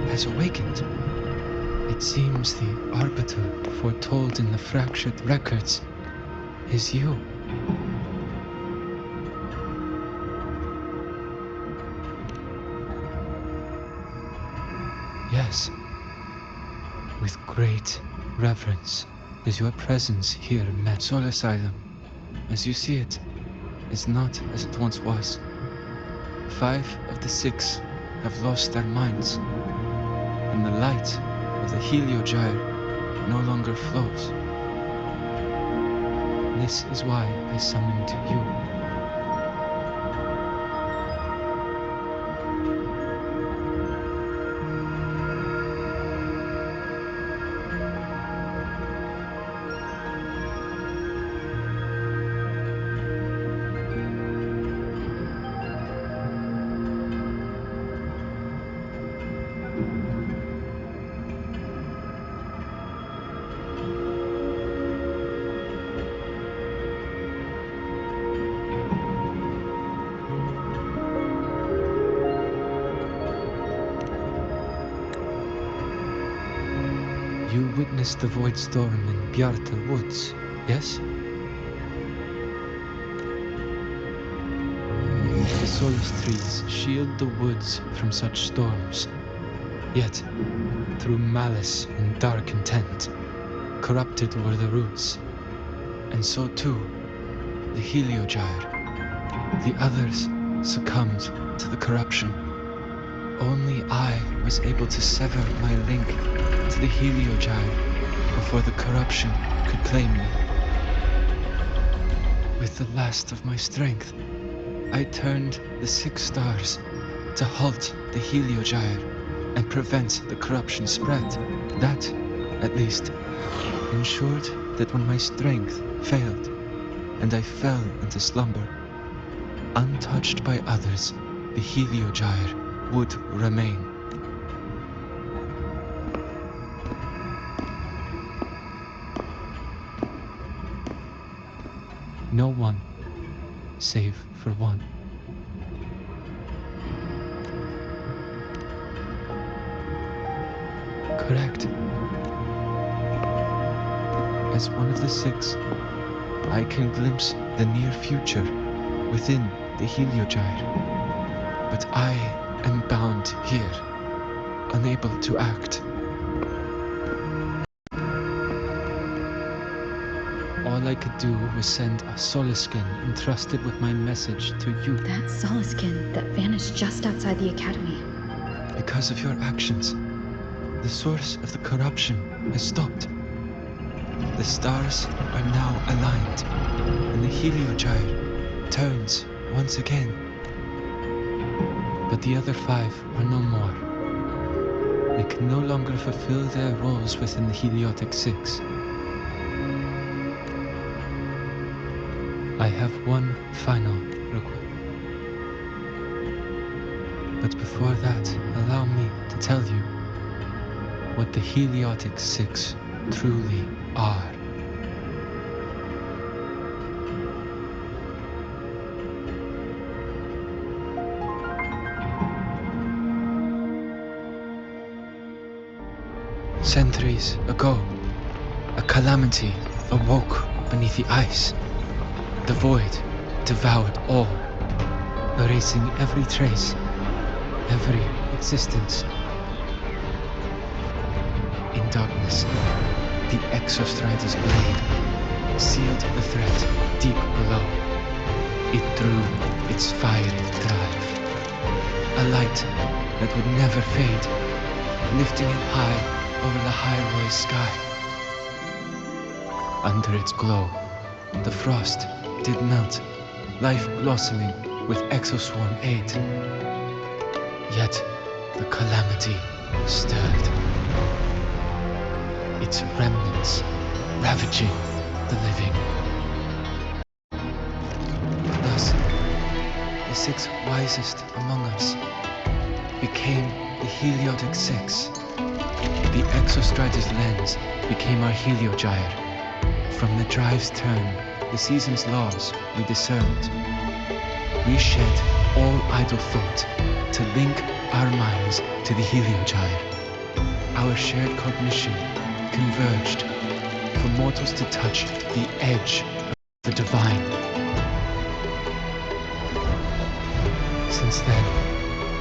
Has awakened. It seems the arbiter foretold in the fractured records is you. Yes. With great reverence is your presence here met. Soul Asylum, as you see it, is not as it once was. 5 of the 6 have lost their minds, and the light of the heliogyre no longer flows. This is why I summoned you. You witnessed the void storm in Bjarta Woods, yes? This solace trees shield the woods from such storms. Yet, through malice and dark intent, corrupted were the roots. And so too, the Heliogyre. The others succumbed to the corruption. Only I was able to sever my link to the Heliogyre before the corruption could claim me. With the last of my strength, I turned the 6 stars to halt the Heliogyre and prevent the corruption spread. That, at least, ensured that when my strength failed and I fell into slumber, untouched by others, the Heliogyre would remain. No one, save for one. Correct. As one of the 6, I can glimpse the near future within the Heliogyre. But I am bound here, unable to act. All I could do was send a Solaskin entrusted with my message to you. That Solaskin that vanished just outside the academy. Because of your actions, the source of the corruption has stopped. The stars are now aligned, and the Heliogyre turns once again. But the other 5 are no more. They can no longer fulfill their roles within the Heliotic 6. I have one final request. But before that, allow me to tell you what the Heliotic 6 truly are. Centuries ago, a calamity awoke beneath the ice. The void devoured all, erasing every trace, every existence. In darkness, the Exostrider's blade sealed the threat deep below. It drew its fiery drive, a light that would never fade, lifting it high over the High sky. Under its glow, the frost did melt, life blossoming with exoswarm aid. Yet the calamity stirred, its remnants ravaging the living. Thus, the 6 wisest among us became the Heliotic 6. The Exostrider's lens became our Heliogyre. From the drive's turn, the season's laws we discerned. We shed all idle thought to link our minds to the Heliogyre. Our shared cognition converged for mortals to touch the edge of the divine. Since then,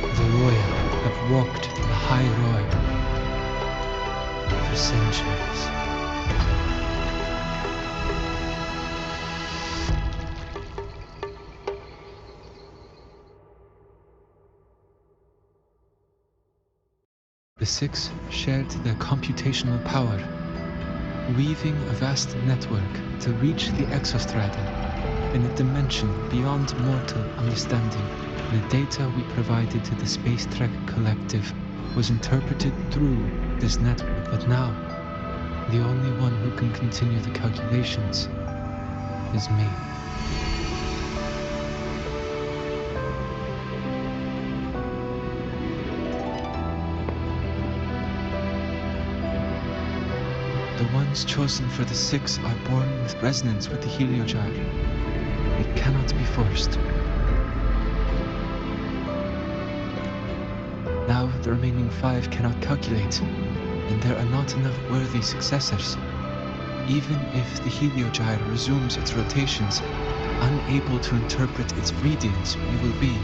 the Roya have walked the High Road for centuries. The 6 shared their computational power, weaving a vast network to reach the Exostrata in a dimension beyond mortal understanding. The data we provided to the Space Trek Collective was interpreted through this network, but now, the only one who can continue the calculations is me. The ones chosen for the 6 are born with resonance with the Heliogyre. It cannot be forced. Now the remaining 5 cannot calculate, and there are not enough worthy successors. Even if the Heliogyre resumes its rotations, unable to interpret its readings, we will be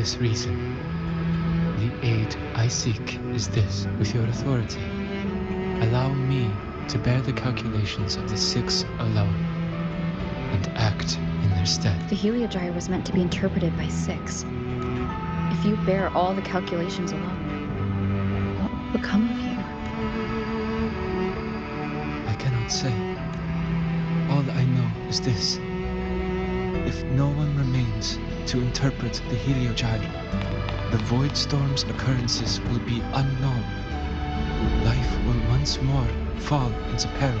this reason. The aid I seek is this. With your authority, allow me to bear the calculations of the six alone, and act in their stead. The Heliogyre was meant to be interpreted by six. If you bear all the calculations alone, what will become of you? I cannot say. All I know is this. If no one remains to interpret the Heliogyre, the Void Storm's occurrences will be unknown. Life will once more fall into peril.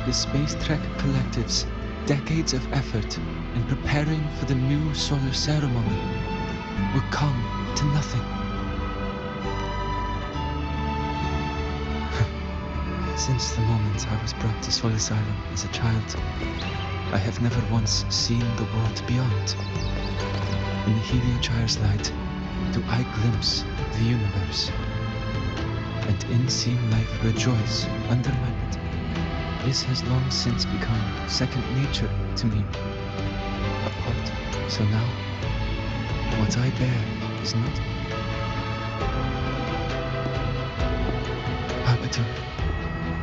The Space Trek Collective's decades of effort in preparing for the new solar ceremony will come to nothing. Since the moment I was brought to Sol Asylum as a child, I have never once seen the world beyond. In the Heliogyre's light, do I glimpse the universe, and in seeing life rejoice under my light. This has long since become second nature to me. Apart, so now, what I bear is not. Arbiter,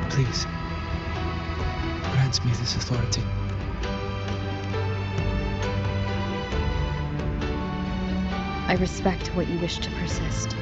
please, grant me this authority. I respect what you wish to persist.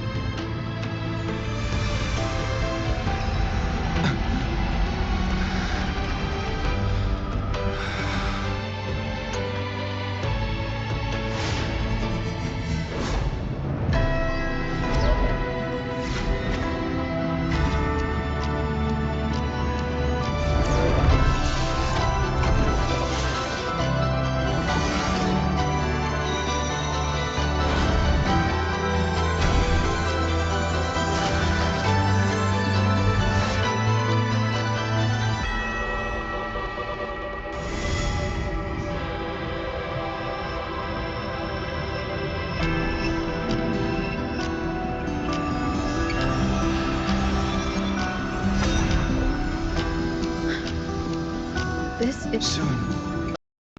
Soon,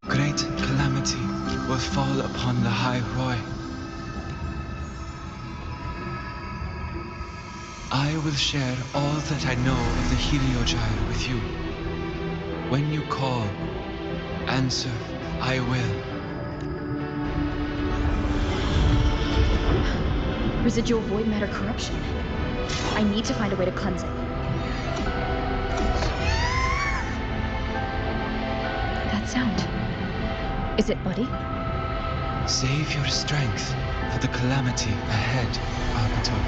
great calamity will fall upon the High Roy. I will share all that I know of the Heliogyre with you. When you call, answer, I will. Residual void matter corruption. I need to find a way to cleanse it. Sound. Is it Buddy? Save your strength for the calamity ahead, Arbiter.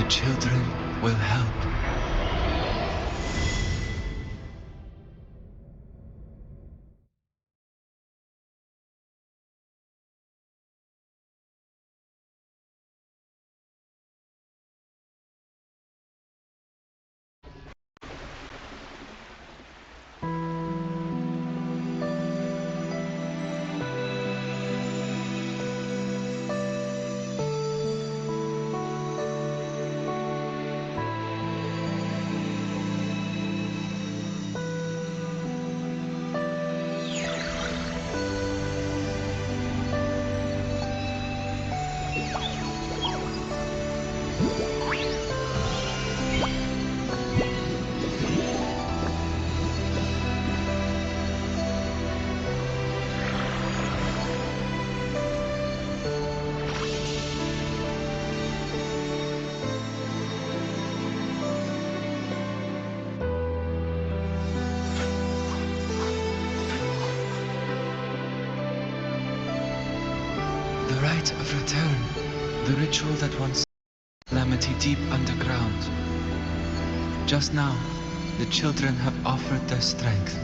The children will help. The rite of return, the ritual that once calamity deep underground. Just now, the children have offered their strength.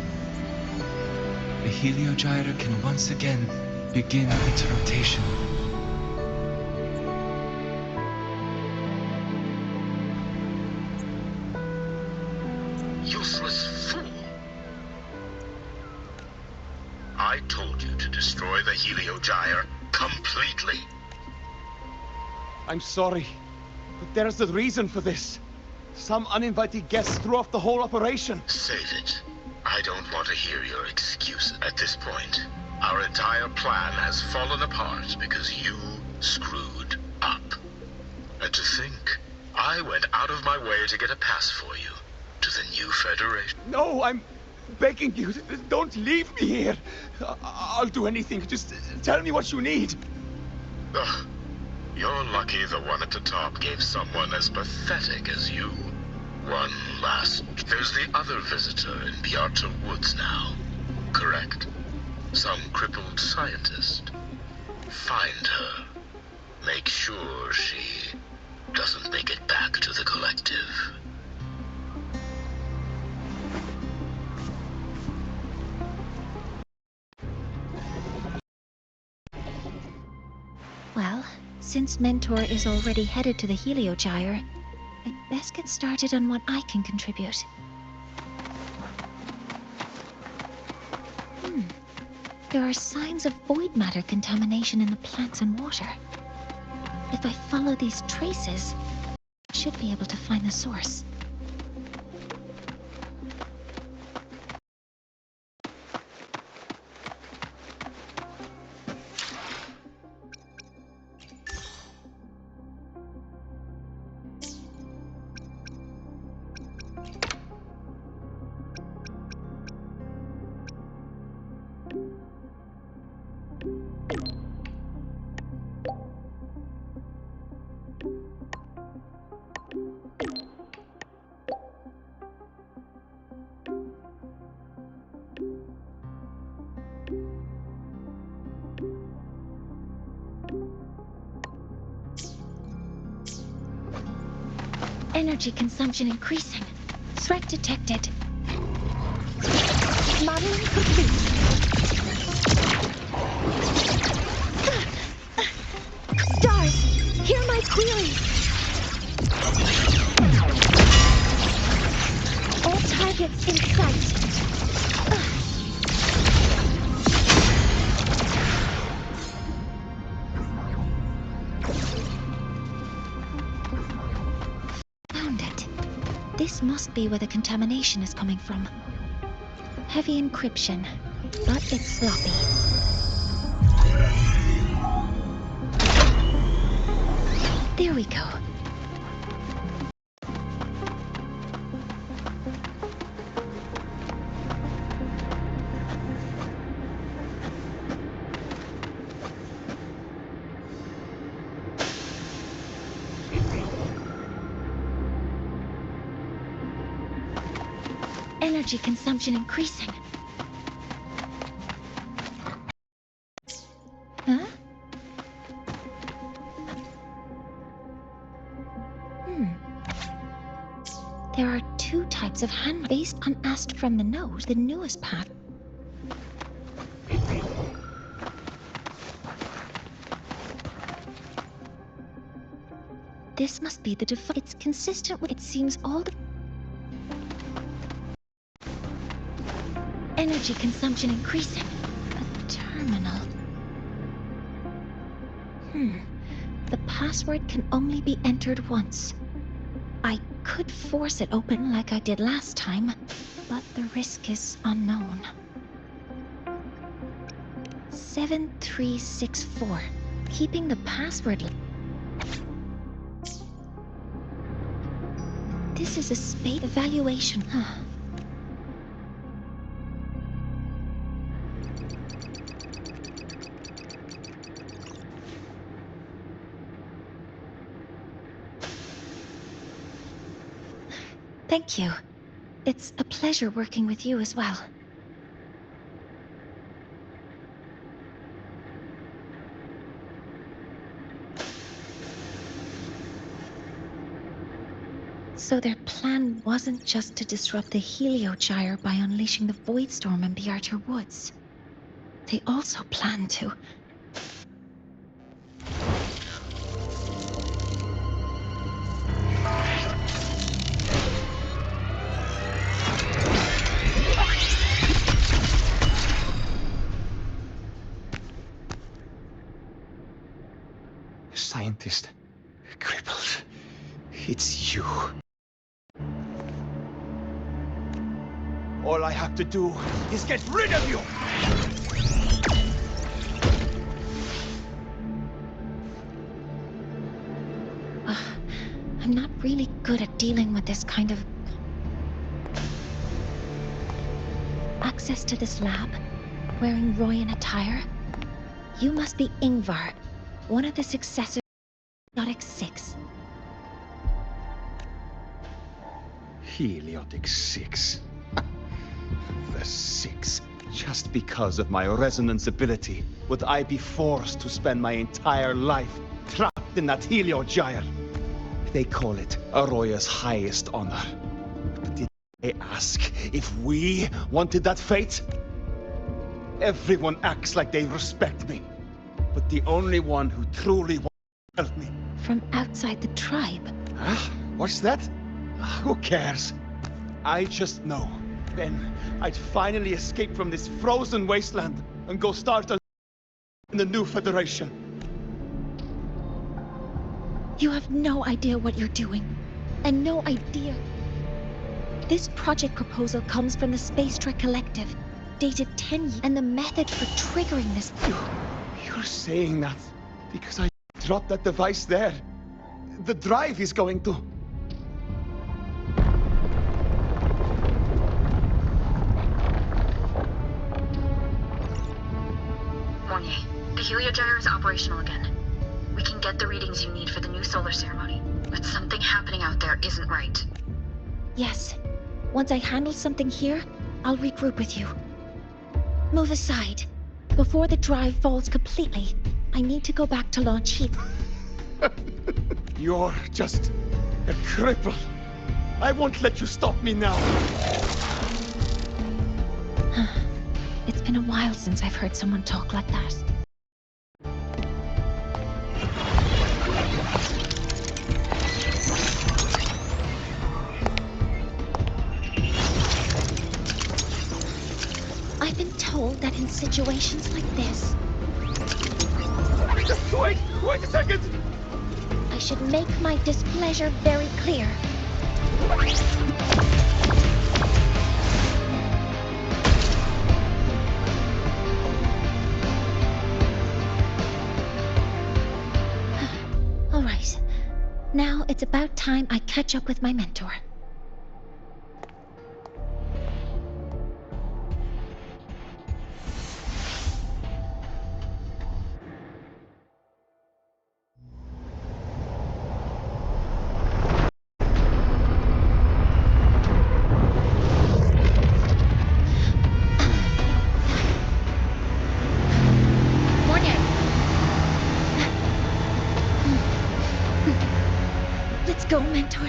The Heliogyre can once again begin its rotation. Useless fool! I told you to destroy the Heliogyre completely. I'm sorry, but there's a reason for this. Some uninvited guests threw off the whole operation. Save it. I don't want to hear your excuses at this point. Our entire plan has fallen apart because you screwed up. And to think, I went out of my way to get a pass for you to the new Federation. No, I'm begging you. Don't leave me here. I'll do anything. Just tell me what you need. Ugh. You're lucky the one at the top gave someone as pathetic as you one last. There's the other visitor in the Outer Woods now, correct? Some crippled scientist. Find her. Make sure she doesn't make it back to the collective. Well, since Mentor is already headed to the Heliogyre, I'd best get started on what I can contribute. There are signs of void matter contamination in the plants and water. If I follow these traces, I should be able to find the source. Energy consumption increasing. Threat detected. Modeling complete. Stars, hear my queries. All targets in sight. This must be where the contamination is coming from. Heavy encryption, but it's sloppy. There we go. Energy consumption increasing. Huh? There are two types of hand based on asked from the node, the newest path. This must be the default. It's consistent with, it seems, all the energy consumption increasing. A terminal. The password can only be entered once. I could force it open like I did last time, but the risk is unknown. 7364. Keeping the password. This is a space evaluation. Thank you. It's a pleasure working with you as well. So their plan wasn't just to disrupt the Heliogyre by unleashing the Void Storm in the Outer Woods. They also planned to... Scientist. Crippled. It's you. All I have to do is get rid of you! I'm not really good at dealing with this kind of... Access to this lab, wearing Royan attire. You must be Ingvar, one of the successors of HI3. Heliotic 6. The 6. Just because of my resonance ability, would I be forced to spend my entire life trapped in that Heliogyre? They call it Aroya's highest honor. Did they ask if we wanted that fate? Everyone acts like they respect me, but the only one who truly wants to help me. From outside the tribe? Huh? What's that? Who cares? I just know. Then I'd finally escape from this frozen wasteland and go start in the new Federation. You have no idea what you're doing. And no idea. This project proposal comes from the Space Trek Collective, dated 10 years, and the method for triggering this... You're saying that because I dropped that device there. The drive is going to... Mornier, the Heliogyre is operational again. We can get the readings you need for the new solar ceremony, but something happening out there isn't right. Yes. Once I handle something here, I'll regroup with you. Move aside. Before the drive falls completely, I need to go back to launch heat. You're just a cripple. I won't let you stop me now. It's been a while since I've heard someone talk like that. I've been told that in situations like this... Just wait a second! I should make my displeasure very clear. All right. Now it's about time I catch up with my mentor. Let's go, mentor.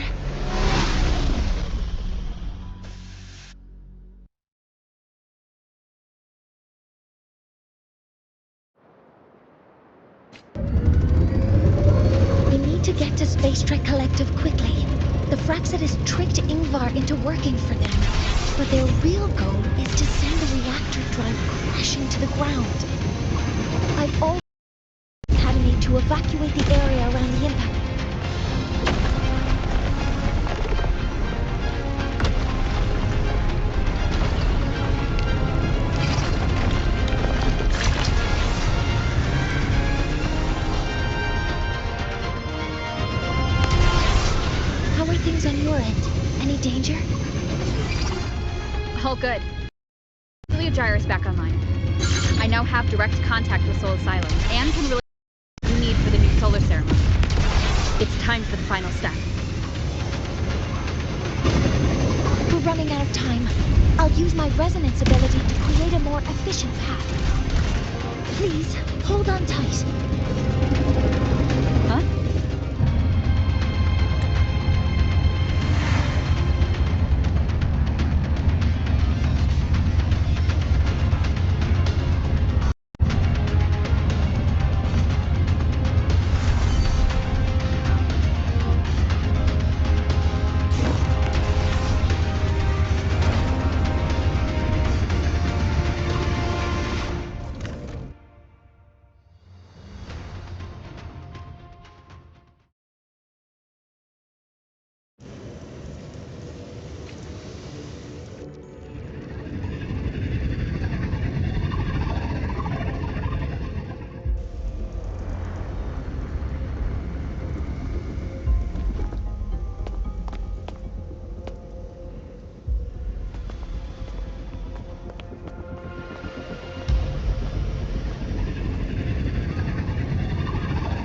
We need to get to Space Trek Collective quickly. The Fraxid has tricked Ingvar into working for them, but their real goal is to send the reactor drive crashing to the ground. I've ordered the Academy to evacuate the area around the impact. How are things on your end? Any danger? All good. Heliogyre is back online. I now have direct contact with Soul Asylum and can relay what you need for the new solar ceremony. It's time for the final step. We're running out of time. I'll use my resonance ability to create a more efficient path. Please, hold on tight. Huh?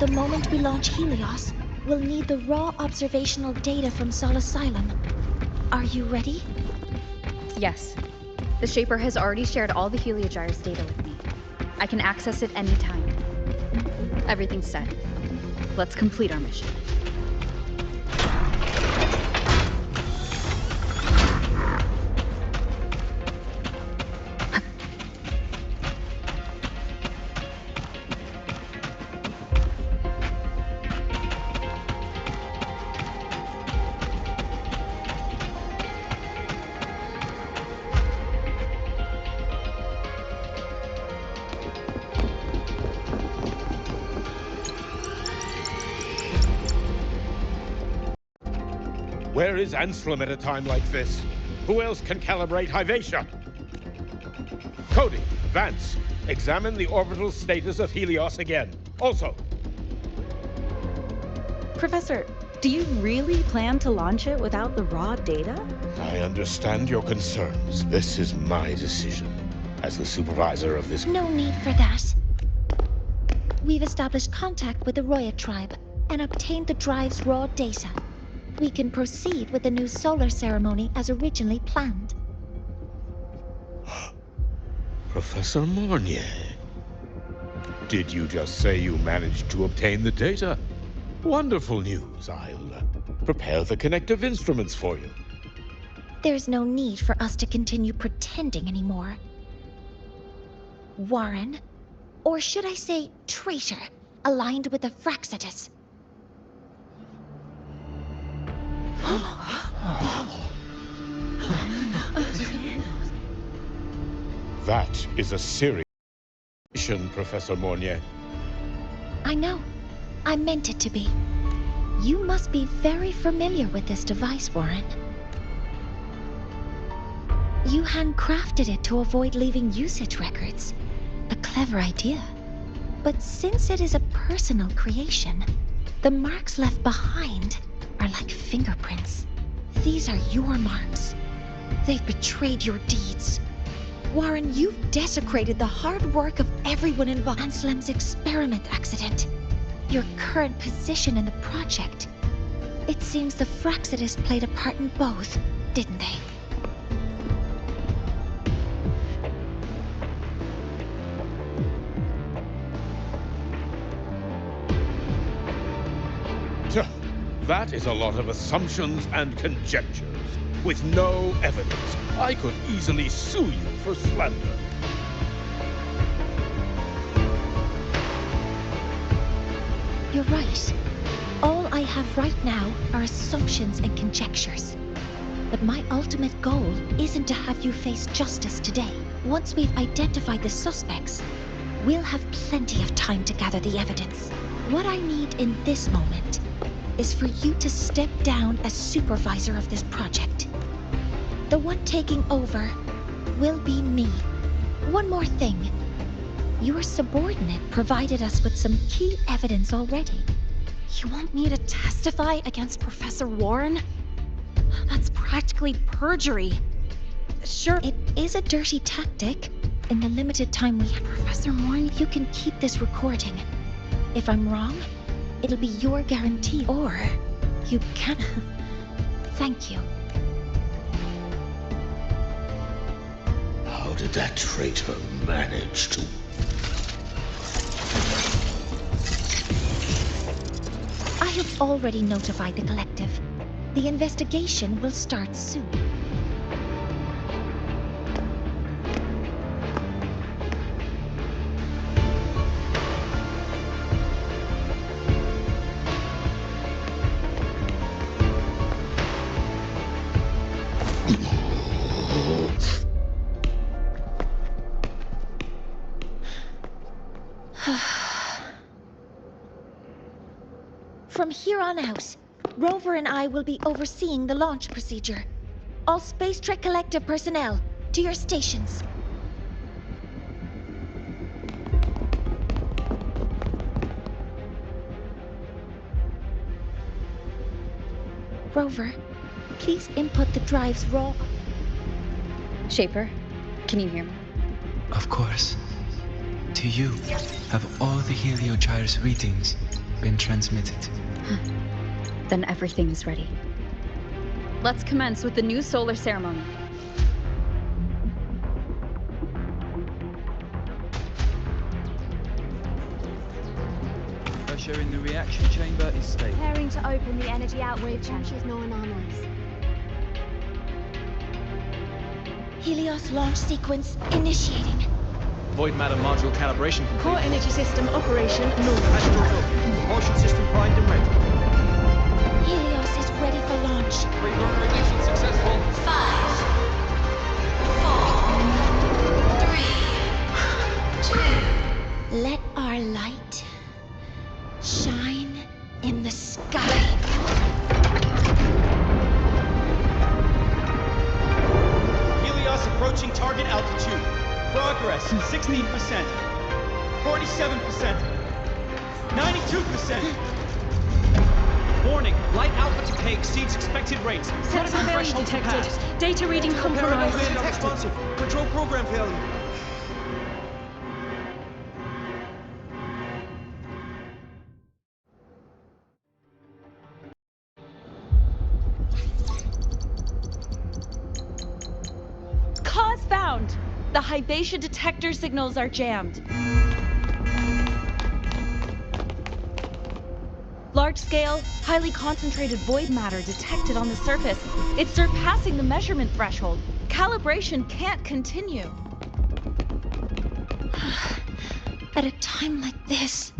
The moment we launch Helios, we'll need the raw observational data from Sol Asylum. Are you ready? Yes. The Shaper has already shared all the Heliogyre's data with me. I can access it anytime. Everything's set. Let's complete our mission. Where is Anselm at a time like this? Who else can calibrate Hyvatia? Cody, Vance, examine the orbital status of Helios again. Also, Professor, do you really plan to launch it without the raw data? I understand your concerns. This is my decision as the supervisor of this. No need for that. We've established contact with the Roya tribe and obtained the drive's raw data. We can proceed with the new solar ceremony as originally planned. Professor Mornier, did you just say you managed to obtain the data? Wonderful news. I'll prepare the connective instruments for you. There's no need for us to continue pretending anymore. Warren, or should I say traitor, aligned with the Fraxitus. That is a serious mission, Professor Mornier. I know. I meant it to be. You must be very familiar with this device, Warren. You handcrafted it to avoid leaving usage records. A clever idea. But since it is a personal creation, the marks left behind are like fingerprints. These are your marks. They've betrayed your deeds. Warren, you've desecrated the hard work of everyone involved in Anselm's experiment accident. Your current position in the project. It seems the Fraxitus played a part in both, didn't they? That is a lot of assumptions and conjectures, with no evidence. I could easily sue you for slander. You're right. All I have right now are assumptions and conjectures. But my ultimate goal isn't to have you face justice today. Once we've identified the suspects, we'll have plenty of time to gather the evidence. What I need in this moment is for you to step down as supervisor of this project. The one taking over will be me. One more thing. Your subordinate provided us with some key evidence already. You want me to testify against Professor Warren? That's practically perjury. Sure, it is a dirty tactic. In the limited time we have, Professor Warren, you can keep this recording. If I'm wrong, it'll be your guarantee, or you can. Thank you. How did that traitor manage to... I have already notified the collective. The investigation will start soon. From here on out, Rover and I will be overseeing the launch procedure. All Space Trek Collective personnel, to your stations. Rover, please input the drive's raw... Shaper, can you hear me? Of course. To you, have all the Heliogyre's readings. been transmitted. Then everything is ready. Let's commence with the new solar ceremony. Pressure in the reaction chamber is stable. Preparing to open the energy outwave channels. No anomalies. Helios launch sequence initiating. Void matter module calibration complete. Core energy system operation normal. Astros up. Propulsion system primed and ready. Helios is ready for launch. Pre-burner ignition successful. 5, 4, 3, 2. Let our light shine in the sky. Helios approaching target altitude. Progress 16%, 47%, 92%. Warning, light output decay exceeds expected rates. Sensor failure detected. Data reading compromised. Unresponsive. Control program failure. Cause found! The Hypatia detector signals are jammed. Large-scale, highly concentrated void matter detected on the surface. It's surpassing the measurement threshold. Calibration can't continue. At a time like this,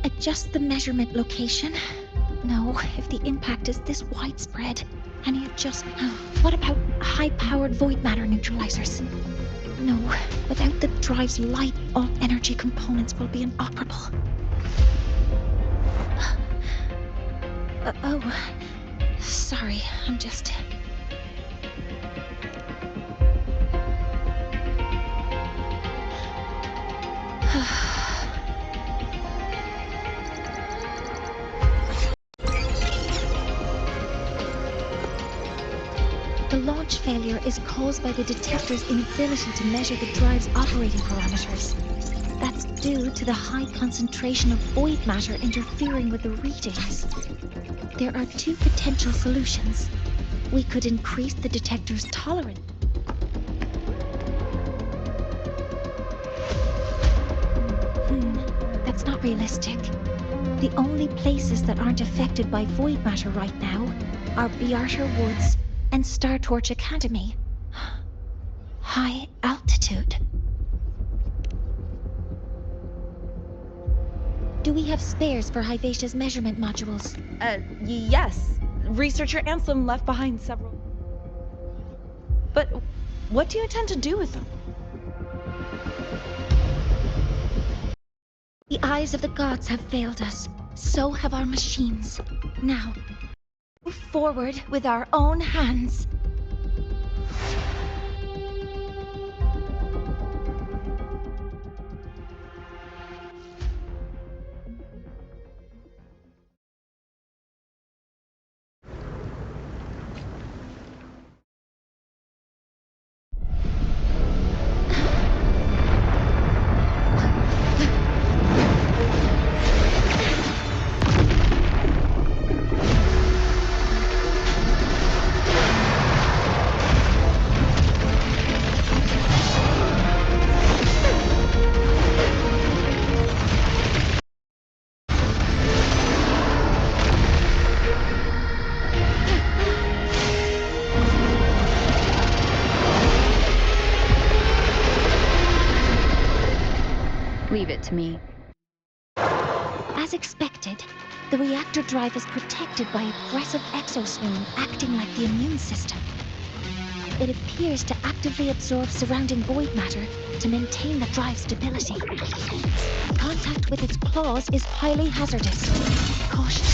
adjust the measurement location. No, if the impact is this widespread, any adjustment. What about high-powered void matter neutralizers? No, without the drive's light, all energy components will be inoperable. Oh, sorry, I'm just... The launch failure is caused by the detector's inability to measure the drive's operating parameters. That's due to the high concentration of void matter interfering with the readings. There are two potential solutions. We could increase the detector's tolerance. That's not realistic. The only places that aren't affected by void matter right now are Bearter Woods and Star Torch Academy. High altitude. Do we have spares for Hypatia's measurement modules? Yes. Researcher Ansem left behind several. But what do you intend to do with them? The eyes of the gods have failed us. So have our machines. Now, move forward with our own hands. Leave it to me. As expected, the reactor drive is protected by aggressive exoswarm acting like the immune system. It appears to actively absorb surrounding void matter to maintain the drive's stability. Contact with its claws is highly hazardous. Caution.